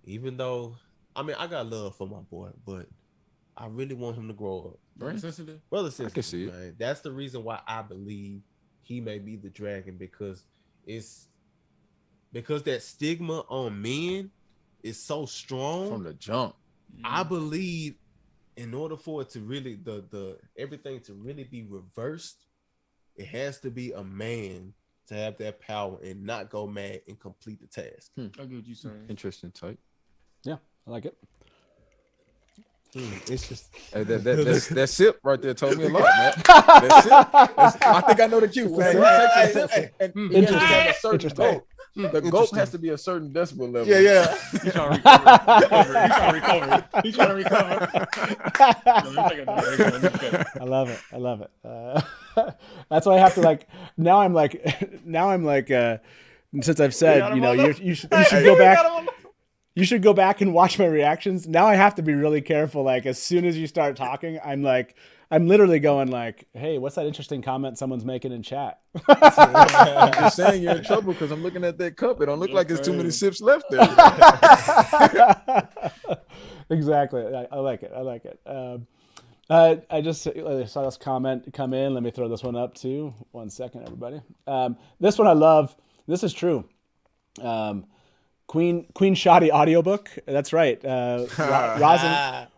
even though, I got love for my boy, but I really want him to grow up. Brother sensitive? Brother sensitive, I can see it. Man. That's the reason why I believe he may be the dragon, because that stigma on men is so strong from the jump. I believe in order for it to really the everything to really be reversed, it has to be a man to have that power and not go mad and complete the task. I get what you're saying. Interesting type. Yeah, I like it. It's just that sip right there told me a lot, man. I think I know the cue. Interesting. The gulp has to be a certain decibel level. Yeah. He's trying to recover. He's trying to recover. I love it. That's why I have to now I'm like, since I've said, you should go back. You should go back and watch my reactions. Now I have to be really careful. Like, as soon as you start talking, I'm literally going like, hey, what's that interesting comment someone's making in chat? I'm just saying you're in trouble because I'm looking at that cup. It don't look like there's too many sips left there. Exactly. I like it. I just saw this comment come in. Let me throw this one up too. 1 second, everybody. This one I love. This is true. Queen Shoddy audiobook. That's right.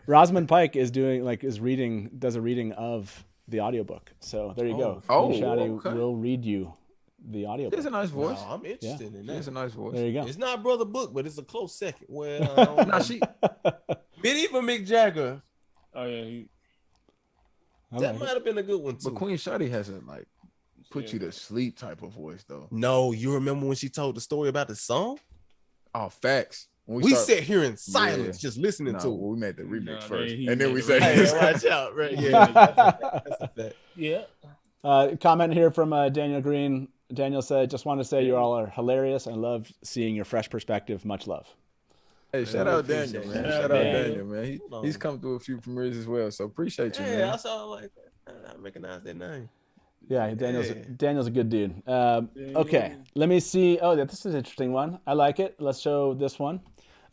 Rosamund Pike does a reading of the audiobook. So there you go. Queen Shoddy will read you the audiobook. There's a nice voice. No, I'm interested in that. There's a nice voice. There you go. It's not Brother Book, but it's a close second. Well, Medieval Mick Jagger. Oh yeah, that might have been a good one too. But Queen Shoddy hasn't put you to sleep type of voice though. No, you remember when she told the story about the song? Oh, facts. We sat here in silence, just listening to it. We made the remix first, and then we said, "Hey, watch out!" Right? Yeah, that's a fact. yeah. Comment here from Daniel Green. Daniel said, just want to say you all are hilarious. I love seeing your fresh perspective. Much love. Hey, shout out Daniel, man. Shout out Daniel, man. He's come through a few premieres as well, so appreciate you, man. Yeah, I saw like I recognize that name. Yeah, Daniel's a good dude. Okay, let me see. Oh, this is an interesting one. I like it. Let's show this one.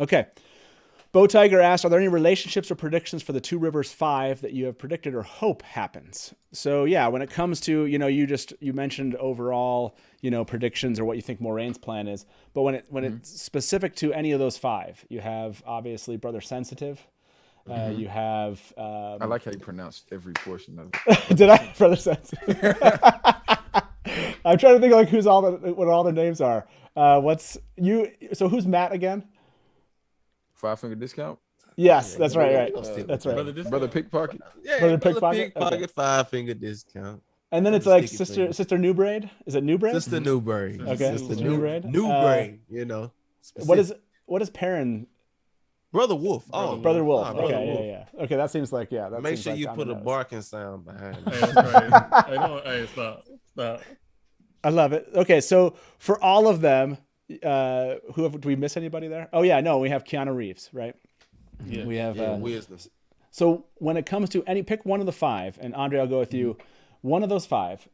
Okay. Bo Tiger asked, are there any relationships or predictions for the Two Rivers 5 that you have predicted or hope happens? So yeah, when it comes to, you mentioned overall, predictions or what you think Moraine's plan is, but when it's specific to any of those 5, you have obviously Brother Sensitive. You have I like how you pronounced every portion of it. Did I? Brother Sensitive. I'm trying to think like what all their names are. So who's Matt again? 5-finger discount. Yes, that's right. That's right. Brother Pickpocket. Yeah, Brother Pickpocket, Okay. 5-finger discount. And then it's like Sister New Braid. Is it New Braid? Sister New Braid. Okay, Sister New Braid. New Braid. What is Perrin? Brother Wolf. Brother Wolf. Brother Okay, Wolf. yeah. Okay, that seems like That Make seems sure like you on put the a nose. barking sound behind it. Hey, that's right. Hey, stop. I love it. Okay, so for all of them, do we miss anybody there? Oh yeah, no, we have Keanu Reeves, right? Yeah. We have wisdom. So when it comes to pick one of the 5, and Andre, I'll go with you. One of those 5,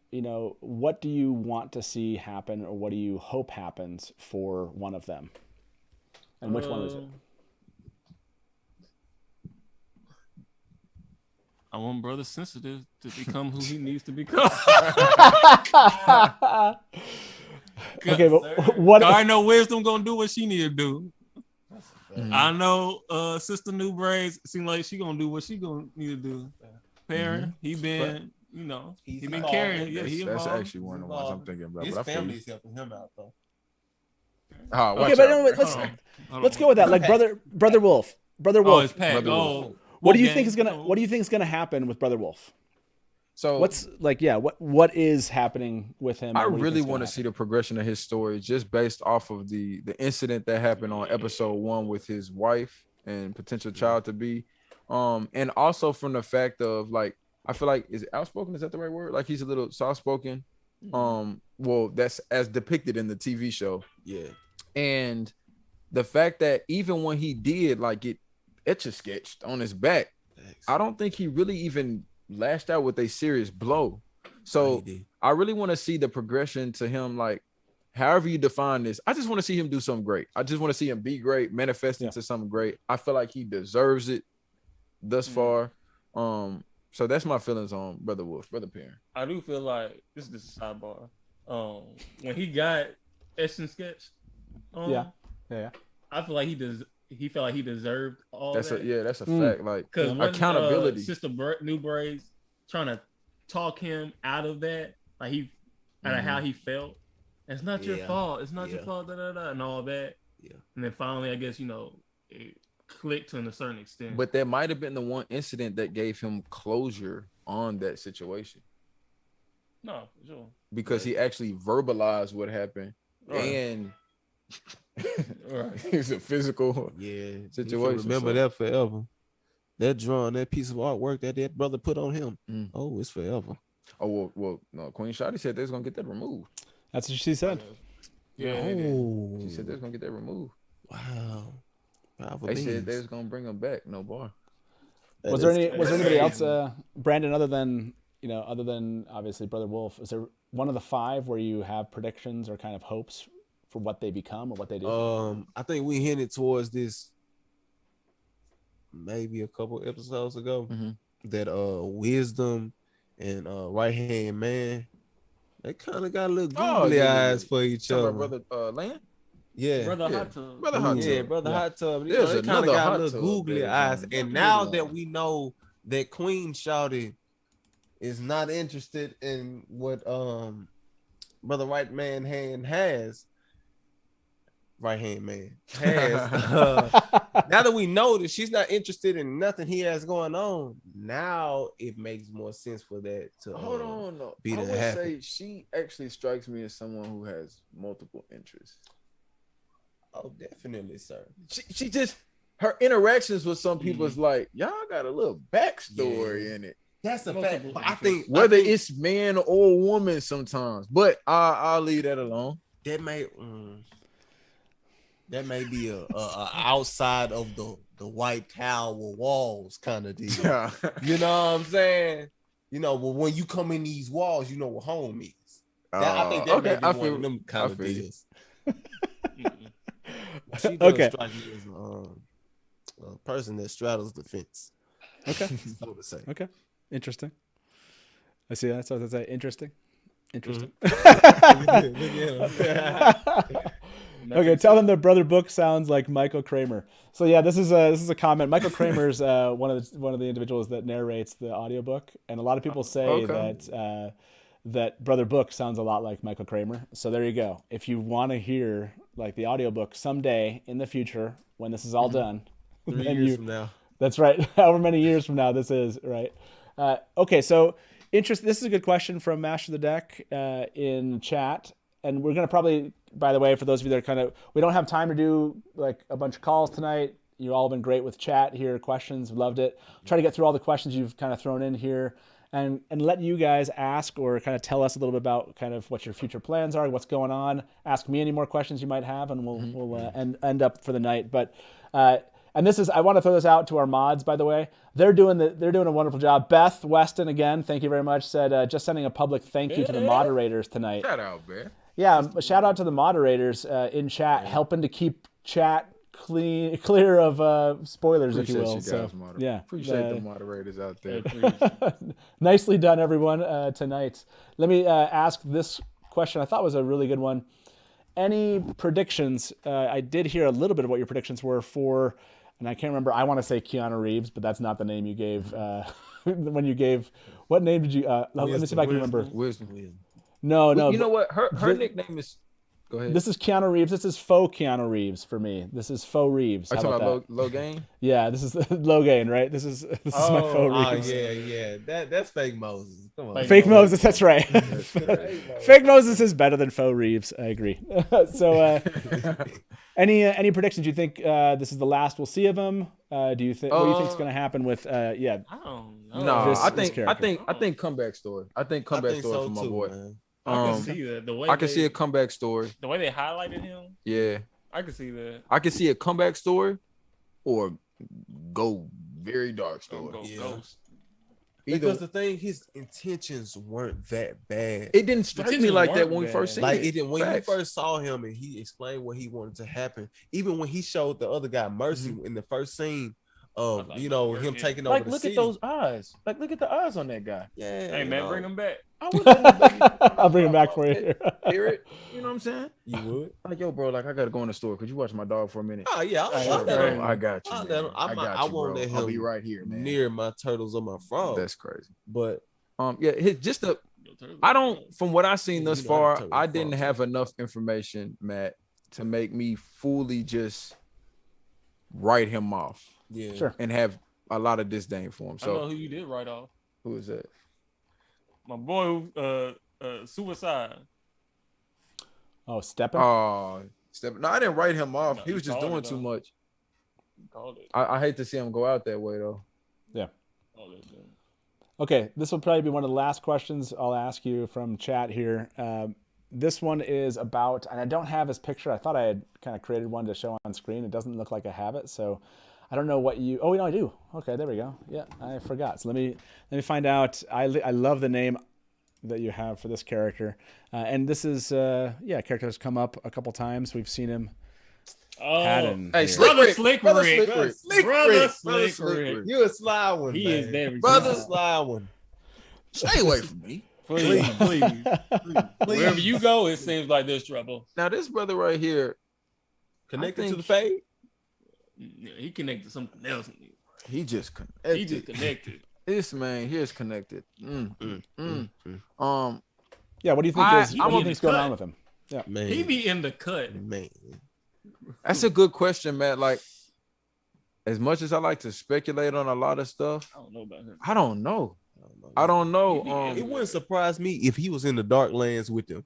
what do you want to see happen, or what do you hope happens for one of them? And which one is it? I want Brother Sensitive to become who he needs to become. Okay, but what? I know Wisdom gonna do what she need to do. I know Sister New Braids seem like she gonna do what she gonna need to do. Perrin, he been, he been carrying. Yeah, That's actually one of the ones I'm thinking about. His but I feel family's helping him out though. Okay, but no, let's go with that. Like Brother Wolf. Oh, it's Pat. Oh. What do you think is gonna happen with Brother Wolf? So what is happening with him? I really want to see the progression of his story just based off of the incident that happened on episode 1 with his wife and potential child to be, and also from the fact of I feel like, is outspoken, is that the right word? Like he's a little soft spoken. Well, that's as depicted in the TV show. Yeah. And the fact that even when he did get etch-a-sketched on his back, I don't think he really even lashed out with a serious blow. So I really want to see the progression to him, however you define this. I just want to see him do something great. I just want to see him be great, manifest into something great. I feel like he deserves it thus far. So that's my feelings on Brother Wolf, Brother Perrin. I do feel like this is just a sidebar. When he got Essence sketched, yeah. I feel like he felt like he deserved all that's that. That's a fact. Because accountability. Sister New Braids trying to talk him out of that, out of how he felt. It's not your fault. It's not your fault. And all that. Yeah. And then finally, I guess it clicked to a certain extent. But that might have been the one incident that gave him closure on that situation. No, for sure. Because he actually verbalized what happened, and it's a physical situation. Remember that forever. That drawing, that piece of artwork that brother put on him. Oh, it's forever. Oh well, no. Queen Shotty said they was gonna get that removed. That's what she said. Yeah. She said they was gonna get that removed. Wow. They said they was gonna bring them back. No bar. Was there anybody else, Brandon, other than obviously Brother Wolf? Is there one of the 5 where you have predictions or kind of hopes for what they become or what they do? I think we hinted towards this maybe a couple episodes ago that Wisdom and Right Hand Man, they kind of got a little googly eyes for each other. Brother Land? Yeah. Brother Hot Tub. Brother Hot Tub. There's they kind of another got Hot little Tub googly there, eyes. man. And now that we know that Queen Shawty is not interested in what Brother Right Hand has, now that we know that she's not interested in nothing he has going on, now it makes more sense for that to hold on. No, be I to would happen. say she actually strikes me as someone who has multiple interests. Oh, definitely, sir. She just, her interactions with some people is like, y'all got a little backstory in it. That's a fact. Multiple But I entries. think Whether it's man or woman sometimes, but I'll leave that alone. that may be a outside of the White Tower walls kind of deal. You know what I'm saying? You know, but when you come in these walls, you know what home is. I think that may be one of them kind of deals. She does strike me as a person that straddles the fence. Okay. So to say. Okay. Interesting. I see that. So that's interesting. Interesting. Okay, tell them that Brother Book sounds like Michael Kramer. So yeah, this is a comment. Michael Kramer's one of the individuals that narrates the audiobook, and a lot of people say that Brother Book sounds a lot like Michael Kramer. So there you go. If you want to hear like the audiobook someday in the future when this is all done, 3 years from now. That's right. However many years from now this is, right? Okay, so this is a good question from Master the Deck in chat. And we're going to probably, by the way, for those of you that are we don't have time to do like a bunch of calls tonight. You've all been great with chat here, questions, loved it. Try to get through all the questions you've kind of thrown in here and let you guys ask or kind of tell us a little bit about kind of what your future plans are, what's going on. Ask me any more questions you might have, and we'll end up for the night. But and this is, I want to throw this out to our mods, by the way. They're doing a wonderful job. Beth Weston, again, thank you very much, said just sending a public thank you to the moderators tonight. Shout out, man. Yeah, shout out to the moderators in chat, helping to keep chat clear of spoilers, if you will. Appreciate the moderators out there. Nicely done, everyone, tonight. Let me ask this question. I thought was a really good one. Any predictions? I did hear a little bit of what your predictions were for, and I can't remember. I want to say Keanu Reeves, but that's not the name you gave. When you gave, what name did you? Let me see if I can remember. Wisdom. No. You know what? Her nickname is. Go ahead. This is Keanu Reeves. This is faux Keanu Reeves for me. This is faux Reeves. Are you talking about Logain? Yeah, this is Logain, right? This is my faux Reeves. Yeah. That's fake Moses. Come on. Fake Moses. That's right. Fake Moses is better than faux Reeves. I agree. So, any predictions? Do you think this is the last we'll see of him? Do you think? What do you think is going to happen with? I don't know. No, I think comeback story. I think comeback story for my boy. Man. I can see that. The way I can see a comeback story. The way they highlighted him. Yeah. I can see that. I can see a comeback story or go very dark story. Go Ghost. Because the thing, his intentions weren't that bad. It didn't strike me like that when we first seen like it. it didn't. When you first saw him and he explained what he wanted to happen, even when he showed the other guy mercy in the first scene of him taking over the look city. at those eyes. Like look at the eyes on that guy. Yeah. Hey man, bring him back. I'll bring him back for you. Hear it? You know what I'm saying? You would? Like, yo, bro, like I gotta go in the store. Could you watch my dog for a minute? Oh yeah, I got you. I won't let him I'll be right here, man. near my turtles or my frogs. That's crazy. But I don't, from what I've seen thus far, I didn't have enough information, Matt, to make me fully just write him off. Yeah, sure, and have a lot of disdain for him. So I know who you did write off. Who is that? My boy, Suicide. Oh, Steppin'? Oh, Steppin'. No, I didn't write him off. No, he was just doing too much. Called it. I hate to see him go out that way, though. Yeah. Okay, this will probably be one of the last questions I'll ask you from chat here. This one is about, and I don't have his picture. I thought I had kind of created one to show on screen. It doesn't look like I have it, so I don't know what you. Oh, no, I do. Okay, there we go. Yeah, I forgot. So let me find out. I love the name that you have for this character, and this is a character that's come up a couple times. We've seen him. Oh, hey, Slick Rick. You a sly one. He is very brother sly one. Stay away from me. Please. Wherever you go, it seems like there's trouble. Now this brother right here, connected to the fade. Yeah, he connected to something else. He just connected. He just connected. This man here is connected. Yeah, what do you think is going on with him? Yeah, man. He be in the cut. Man. That's a good question, Matt. Like, as much as I like to speculate on a lot of stuff, I don't know about him. I don't know. It wouldn't surprise me if he was in the dark lands with them.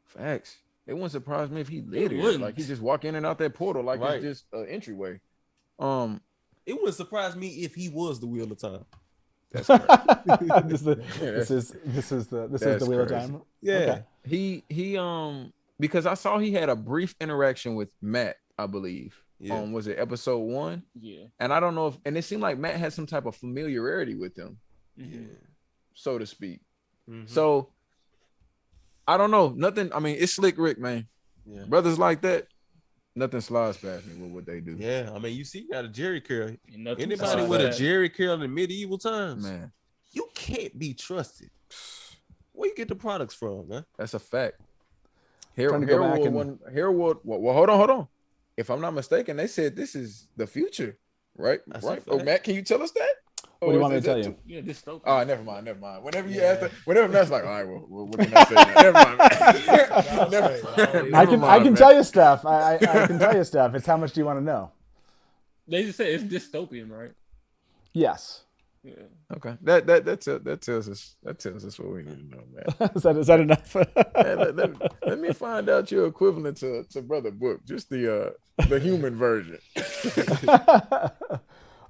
Facts. It wouldn't surprise me if he lit it. Like he just walk in and out that portal like it's just an entryway. It wouldn't surprise me if he was the Wheel of Time. That's crazy. this is the That's Wheel of crazy. Time. Yeah. Okay. He because I saw he had a brief interaction with Matt, I believe. Yeah. Was it episode 1? Yeah. And I don't know and it seemed like Matt had some type of familiarity with him, Mhm. so to speak. Mhm. So I don't know. Nothing. I mean, it's Slick Rick, man. Yeah. Brothers like that, nothing slides past me with what they do. Yeah, I mean, you see, you got a Jerry curl. And nothing Anybody besides with a that. Jerry curl in medieval times, Man, you can't be trusted. Where you get the products from, man? that's a fact. Trying to go back Harewood. Well, hold on. If I'm not mistaken, they said this is the future, right? That's a Right. fact. Oh, Matt, can you tell us that? What do you want me to tell you? Yeah, dystopian. Oh, never mind. Whenever you ask that, whenever Matt's like, all right, well, what can I say? Now? Never mind. I can tell you stuff. I can tell you stuff. It's how much do you want to know? They just say it's dystopian, right? Yes. Yeah. Okay, that tells us what we need to know, man. Is that enough? Hey, let me find out your equivalent to Brother Book, just the human version.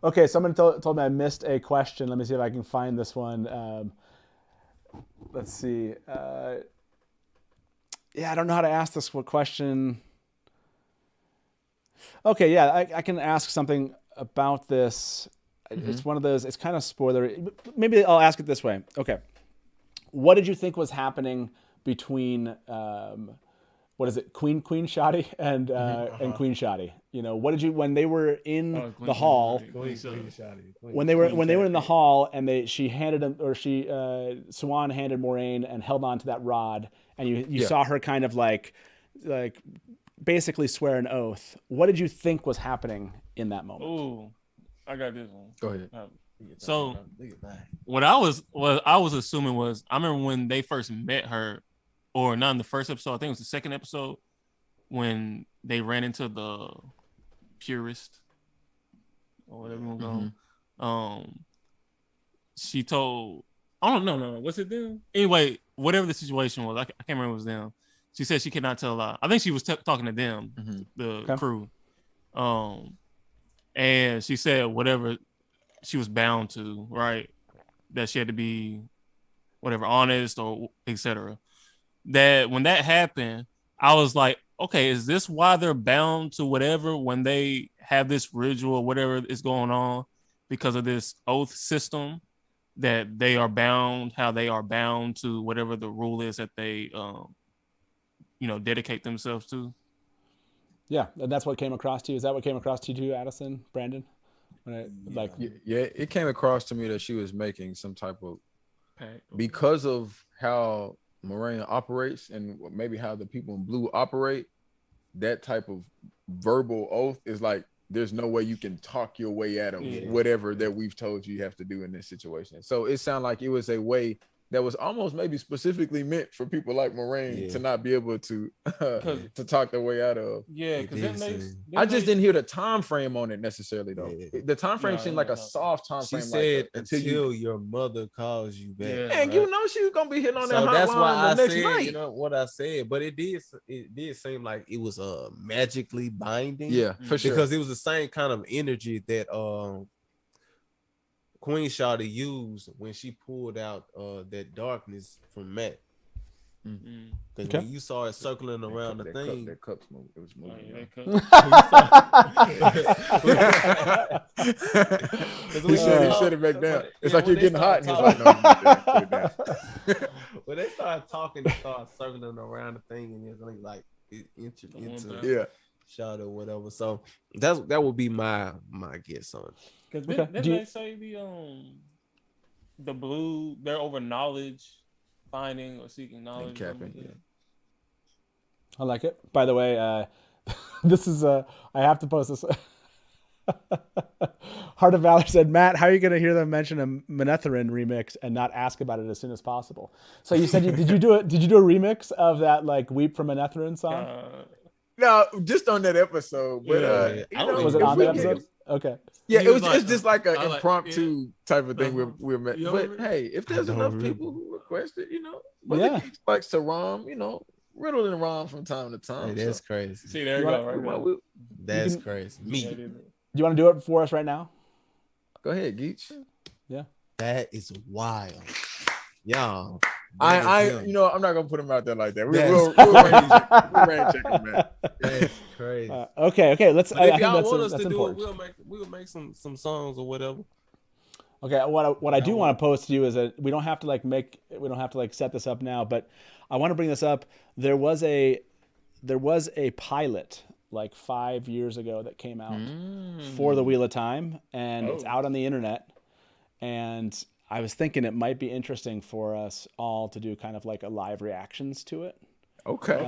Okay, someone told me I missed a question. Let me see if I can find this one. Let's see. Yeah, I don't know how to ask this question. Okay, yeah, I can ask something about this. It's one of those, it's kind of spoiler. Maybe I'll ask it this way. Okay. What did you think was happening between, what is it, Queen Shoddy and Queen Shoddy? You know, what did you, when they were in the hall, when they were in the hall and she handed him, or Swan handed Moraine and held on to that rod, and you saw her kind of like basically swear an oath. What did you think was happening in that moment? Ooh, I got this one. Go ahead. So what I was assuming was, I remember when they first met her, or not in the first episode, I think it was the second episode, when they ran into the purist or whatever you want to go. She told, oh no, what's it then? Anyway, whatever the situation was, I can't remember what it was them. She said she could not tell a lie. I think she was talking to them, the crew. And she said whatever she was bound to, right? That she had to be whatever, honest or etc. That when that happened, I was like, okay, is this why they're bound to whatever when they have this ritual, whatever is going on, because of this oath system, that they are bound, how they are bound to whatever the rule is that they, dedicate themselves to? Yeah, and that's what came across to you. Is that what came across to you too, Adison, Brandon? Yeah, it came across to me that she was making some type of, because of how Moraine operates and maybe how the people in blue operate, that type of verbal oath is like, there's no way you can talk your way out of whatever that we've told you have to do in this situation. So it sounded like it was a way that was almost maybe specifically meant for people like Moraine to not be able to talk their way out of. Yeah, because I just didn't hear the time frame on it necessarily though. The time frame seemed like a soft time frame. She said until your mother calls you back. Yeah, and you know she was gonna be hitting on that hotline that's why the I next said, night. you know what I said, but it did seem like it was magically binding. Yeah, for sure. Because it was the same kind of energy that Queen Shoddy used when she pulled out that darkness from Matt. Because when you saw it circling around the thing, that cup smoke, it was moving. He said it back down. It's like you're getting hot. And he's like, no, put it down. When they started talking, they started circling around the thing, and it's like into shot or whatever. So that would be my guess on it. Because didn't they say the blue, they're over knowledge, finding or seeking knowledge? Capping, I like it. By the way, this is I have to post this. Heart of Valor said, Matt, how are you going to hear them mention a Manetheren remix and not ask about it as soon as possible? So you said, did you do a remix of that like Weep from Manetheren song? No, just on that episode. But was it on that episode? Okay. Yeah, it's just like an impromptu type of thing we're but hey, if there's enough people who request it, like Saram, riddle and rhyme from time to time. Hey, that's crazy. See, there you go. That's crazy. Me. Do you want to do it for us right now? Go ahead, Geach. Yeah. That is wild. Y'all. You know, I'm not gonna put him out there like that. That's We'll rain check him, man. That's crazy. Okay. Let's. But I if think y'all want us that's to do important. it, we'll make some songs or whatever. Okay, what I do want to post to you is that we don't have to set this up now, but I want to bring this up. There was a pilot like 5 years ago that came out for the Wheel of Time, and it's out on the internet. And I was thinking it might be interesting for us all to do kind of like a live reactions to it.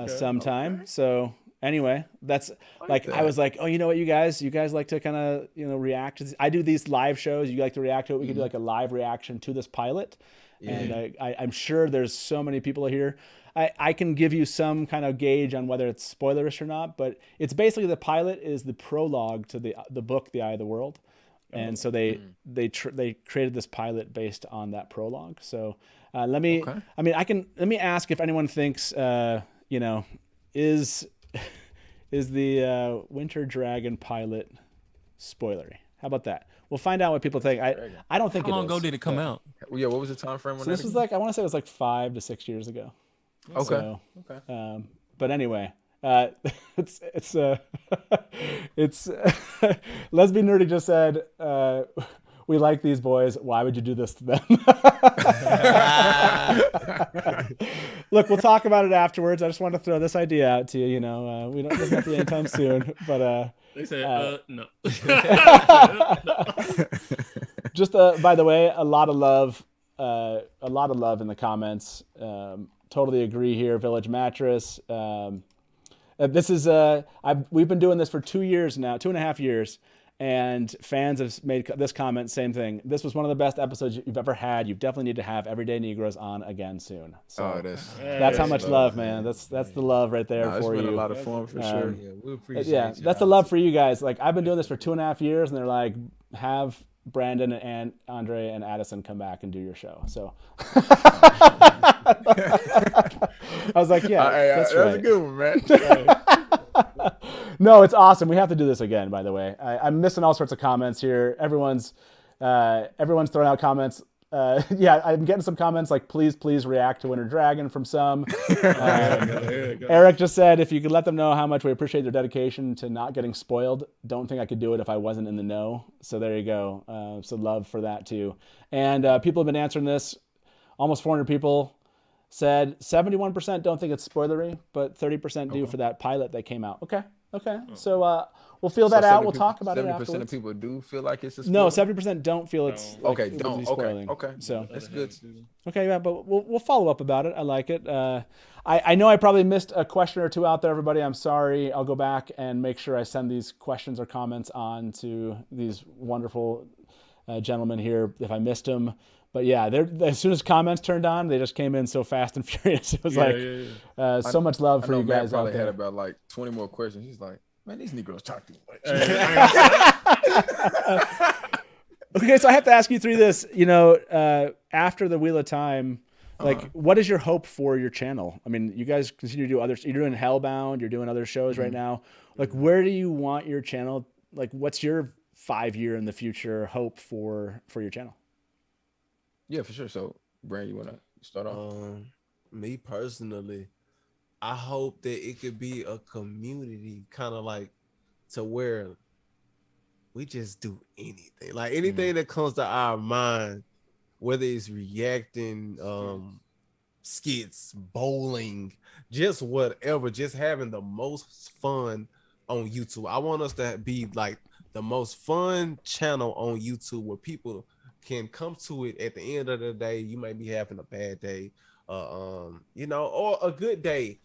Sometime. Okay. So anyway, that's like I was like, oh, you know what, you guys like to kind of react. I do these live shows. You like to react to it. We could do like a live reaction to this pilot, and I'm sure there's so many people here. I can give you some kind of gauge on whether it's spoilerish or not, but it's basically the pilot is the prologue to the book, The Eye of the World, and so they created this pilot based on that prologue. So let me ask if anyone thinks is the Winter Dragon pilot spoilery? How about that? We'll find out what people think. I don't think How long it is. ago did it come out? Yeah, what was the time frame on So that? this was like, I want to say it was like 5 to 6 years ago. Okay. So, but anyway, it's Lesbian Nerdy just said, we like these boys. Why would you do this to them? Look, we'll talk about it afterwards. I just wanted to throw this idea out to you. We don't doesn't have to be anytime soon, but They said no. Just by the way, a lot of love in the comments. Totally agree here. Village Mattress. This is we've been doing this for 2 years now, 2.5 years. And fans have made this comment, same thing. This was one of the best episodes you've ever had. You definitely need to have Everyday Negroes on again soon. So that's how much love, man. That's the love right there for you. It's been a lot of fun for sure. Yeah, we appreciate you. That's the love for you guys. Like, I've been doing this for 2.5 years, and they're like, have Brandon and Andre and Adison come back and do your show. So I was like, yeah, that's right. That's a good one, man. No, it's awesome. We have to do this again, by the way. I'm missing all sorts of comments here. Everyone's throwing out comments. I'm getting some comments like, please react to Winter Dragon from some. Eric just said, if you could let them know how much we appreciate their dedication to not getting spoiled. Don't think I could do it if I wasn't in the know. So there you go. So love for that too. And people have been answering this. Almost 400 people said 71% don't think it's spoilery, but 30% do for that pilot that came out. Okay. So we'll feel that out. We'll talk about it afterwards. 70% of people do feel like it's a spoiler? No, 70% don't feel it's spoiling. Okay. So that's good. Okay, yeah, but we'll follow up about it. I like it. I know I probably missed a question or two out there, everybody. I'm sorry. I'll go back and make sure I send these questions or comments on to these wonderful gentlemen here if I missed them. But yeah, as soon as comments turned on, they just came in so fast and furious. It was so much love for you guys. Matt probably had about like 20 more questions. He's like, man, these Negroes talk too much. Okay, so I have to ask you through this. After the Wheel of Time, what is your hope for your channel? I mean, you guys continue to do others. You're doing Hellbound. You're doing other shows right now. Like, where do you want your channel? Like, what's your 5-year in the future hope for your channel? Yeah, for sure. So, Brand, you want to start off? Me personally, I hope that it could be a community kind of like to where we just do anything. Like anything that comes to our mind, whether it's reacting, skits, bowling, just whatever, just having the most fun on YouTube. I want us to be like the most fun channel on YouTube where people can come to it at the end of the day. You might be having a bad day, or a good day,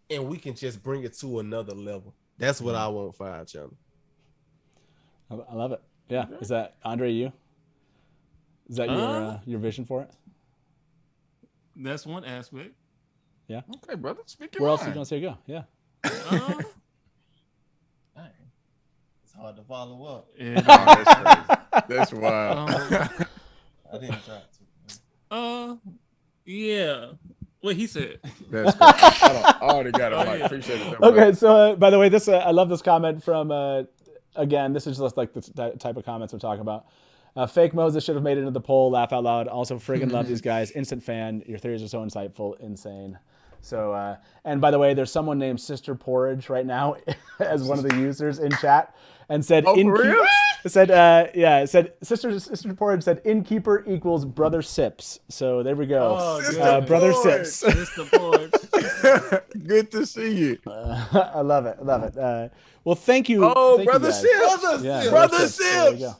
and we can just bring it to another level. That's what I want for our channel. I love it. Yeah. Is that Andre? You? Is that your vision for it? That's one aspect. Yeah. Okay, brother. Speak your Where mind. else are you gonna say go? Yeah. It's hard to follow up. Yeah. That's wild. I didn't try to. Yeah. What he said. That's good. I already got it, Mike. Yeah. Appreciate it. Okay, so by the way, this I love this comment from again. This is just like the type of comments I'm talking about. Fake Moses should have made it into the poll. Laugh out loud. Also, friggin' love these guys. Instant fan. Your theories are so insightful. Insane. So, and by the way, there's someone named Sister Porridge right now as one of the users in chat, and said, Oh, for real? It said, it said Sister Porridge said Innkeeper equals Brother Sips. So there we go. Oh, Brother Porridge. Sips. Mr. Porridge. Good to see you. I love it. I love it. Well, thank you. Oh, thank you Brother guys. Sips. Yeah, Brother There we Sips. go.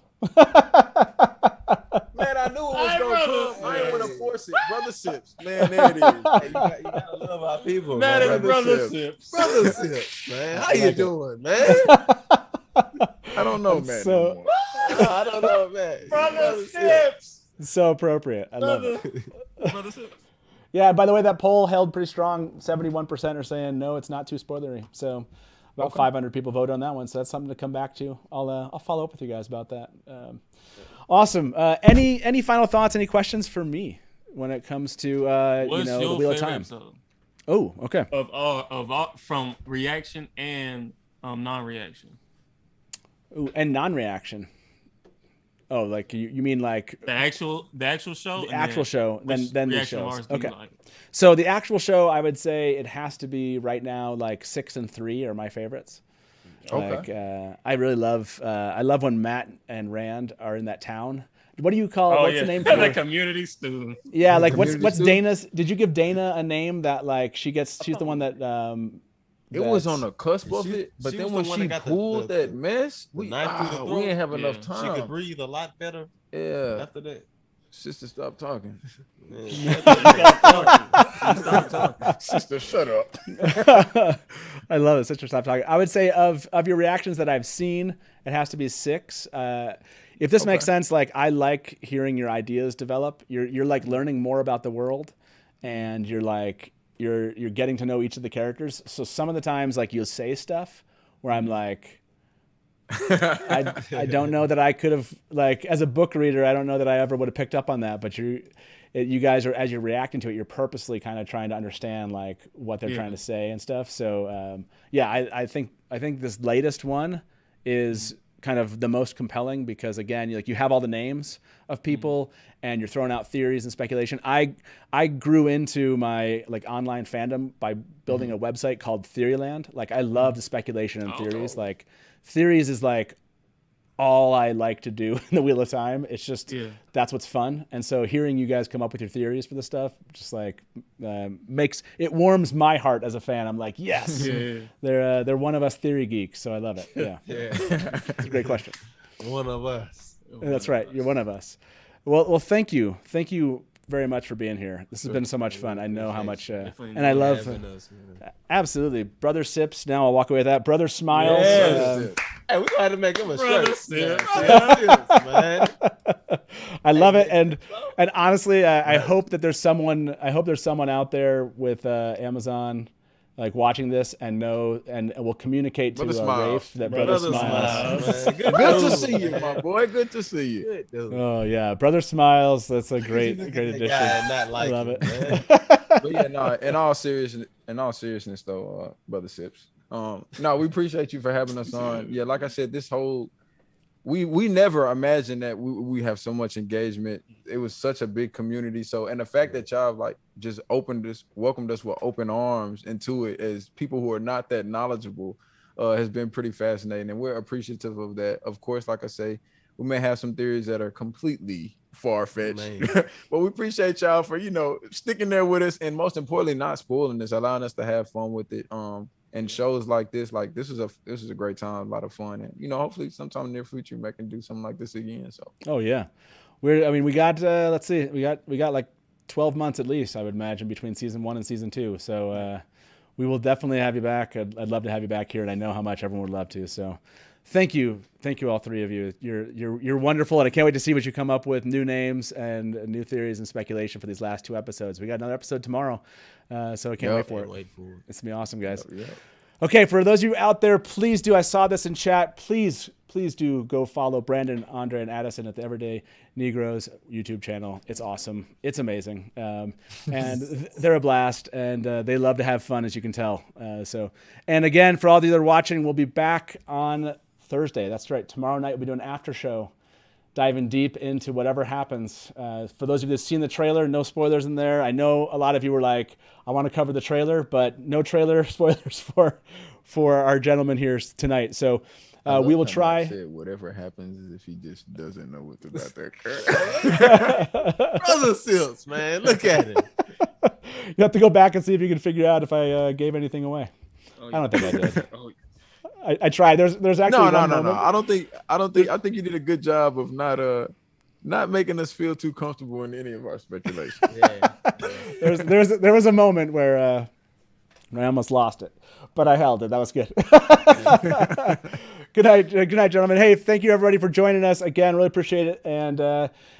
Man, I knew it was Hey, going brother. to come. I ain't want to force it. Brother Sips. Man, there it is. Hey, you gotta love our people, That man. is Brother Sips. Sips. Brother Sips, man. How I you like it. doing, man? I don't know, man. So- no more. I don't know, man. Brother Sips. So appropriate. I love it. Brother Sips. Yeah, by the way, that poll held pretty strong. 71% are saying no, it's not too spoilery. So about 500 people voted on that one. So that's something to come back to. I'll follow up with you guys about that. Awesome. Any final thoughts? Any questions for me when it comes to What's the your Wheel of favorite Time? episode Oh, okay. of all from reaction and non-reaction? Ooh, and non-reaction. Oh, like you mean like The actual show. the and actual then show, which then the reaction shows. bars do you Okay. like? So the actual show, I would say it has to be right now like 6 and 3 are my favorites. Okay. Like I really love I love when Matt and Rand are in that town. What do you call Oh what's yeah, the name the for community student. Yeah, like Community what's student? Dana's? Did you give Dana a name that like she's the one that It was that's- on the cusp of She- it, but she then was when the one she that got pulled the that mess, the knife through the we throat. didn't have enough Yeah. She time. could breathe a lot better Yeah, after that. sister, stop talking. Stop talking. Sister, shut up. I love it. Sister, stop talking. I would say of your reactions that I've seen, it has to be 6. If this makes sense, like I like hearing your ideas develop. You're like learning more about the world, and you're like you're getting to know each of the characters. So some of the times, like you'll say stuff where I'm like, I don't know that I could have, like, as a book reader, I don't know that I ever would have picked up on that. But you guys are, as you're reacting to it, you're purposely kind of trying to understand like what they're trying to say and stuff. So I think this latest one is kind of the most compelling because again, you have all the names of people and you're throwing out theories and speculation. I grew into my like online fandom by building a website called Theoryland. Like I love the speculation and theories. Like theories is like all I like to do in the Wheel of Time. It's just that's what's fun. And so hearing you guys come up with your theories for this stuff just like makes it warms my heart as a fan. I'm like, yes, they're one of us theory geeks. So I love it. Yeah, it's a great question. One of us. That's right. You're one of us. Well, thank you very much for being here. This has been so much fun. I know how much, and I love. Having us, man. Absolutely, Brother Sips. Now I'll walk away with that. Brother Smiles. Yes. Hey, we gonna have to make him a Brother shirt. Sips. Yeah, man. I love it, and honestly, I hope that there's someone. I hope there's someone out there with Amazon, like watching this and will communicate to Brother Smiles. Rafe that Brother Brother Smiles. Smiles, man. Good Good to dude. see you, my boy. Good to see you. Good dude. Oh yeah, Brother Smiles. That's a great Look at addition. that guy and not like I love him, it. man. But yeah, no. In all seriousness, though, Brother Sips. No, we appreciate you for having us on. Yeah, like I said, this whole we never imagined that we have so much engagement. It was such a big community. So, and the fact that y'all like just welcomed us with open arms into it as people who are not that knowledgeable has been pretty fascinating. And we're appreciative of that. Of course, like I say, we may have some theories that are completely far-fetched, but we appreciate y'all for, sticking there with us. And most importantly, not spoiling this, allowing us to have fun with it. And shows like this is a great time, a lot of fun, and hopefully sometime in the near future we can do something like this again. So Oh yeah, we got let's see, we got like 12 months at least, I would imagine, between season 1 and season 2. So we will definitely have you back. I'd love to have you back here, and I know how much everyone would love to. So thank you all three of you. You're wonderful, and I can't wait to see what you come up with, new names and new theories and speculation for these last 2 episodes. We got another episode tomorrow, so I can't wait for it. It's gonna be awesome, guys. Okay, for those of you out there, please do. I saw this in chat. Please do go follow Brandon, Andre, and Adison at the Everyday Negroes YouTube channel. It's awesome. It's amazing, and they're a blast, and they love to have fun, as you can tell. And again, for all of you that are watching, we'll be back on Thursday. That's right. Tomorrow night we'll be doing an after show diving deep into whatever happens. For those of you that've seen the trailer, no spoilers in there. I know a lot of you were like, I want to cover the trailer, but no trailer spoilers for our gentleman here tonight. So we will try. Said whatever happens if he just doesn't know what's about that character. Brother Sills, man, look at it. You have to go back and see if you can figure out if I gave anything away. I don't think I did. I tried. There's actually no. I think you did a good job of not making us feel too comfortable in any of our speculation. There was a moment where I almost lost it, but I held it. That was good. Good night, gentlemen. Hey, thank you everybody for joining us again. Really appreciate it. And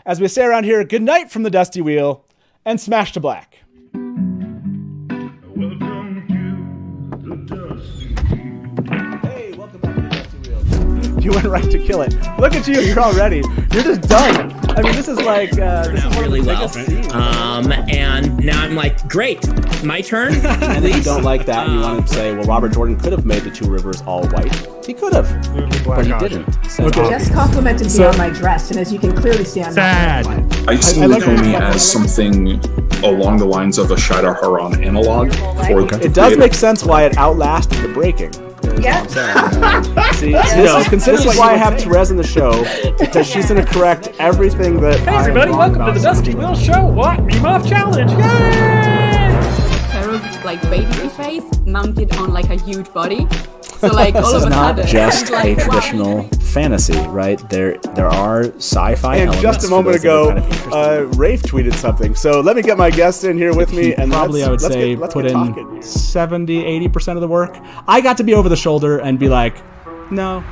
as we say around here, good night from the Dusty Wheel, and smash to black. Welcome to the Dusty Wheel. Hey, welcome back to the Dusty Wheel. You went right to kill it. Look at you. You're all ready. You're just done. I mean, this is like this is one really of the well. biggest scenes. And now I'm like, great, my turn. And if you don't like that and you want to say, well, Robert Jordan could have made the two rivers all white. He could have, but he didn't. So Just complimented me on my dress, and as you can clearly see, I'm not wearing one. I see the Comey as something along the lines of a Shida Haran analog. It does make sense why it outlasted the breaking. Yeah. See, this is why I have Therese in the show, because she's going to correct everything that. Hey everybody, welcome to the Dusty Wheel Show. What? Meme Off Challenge. Yay! Like baby face mounted on like a huge body. So like all this of is a not sudden, just like, a traditional fantasy, right? There are sci-fi And elements. just a moment for those that ago, are kind of interested. Rafe tweeted something. So let me get my guests in here with me, and Probably I would say put in 70-80% of the work. I got to be over the shoulder and be like, no,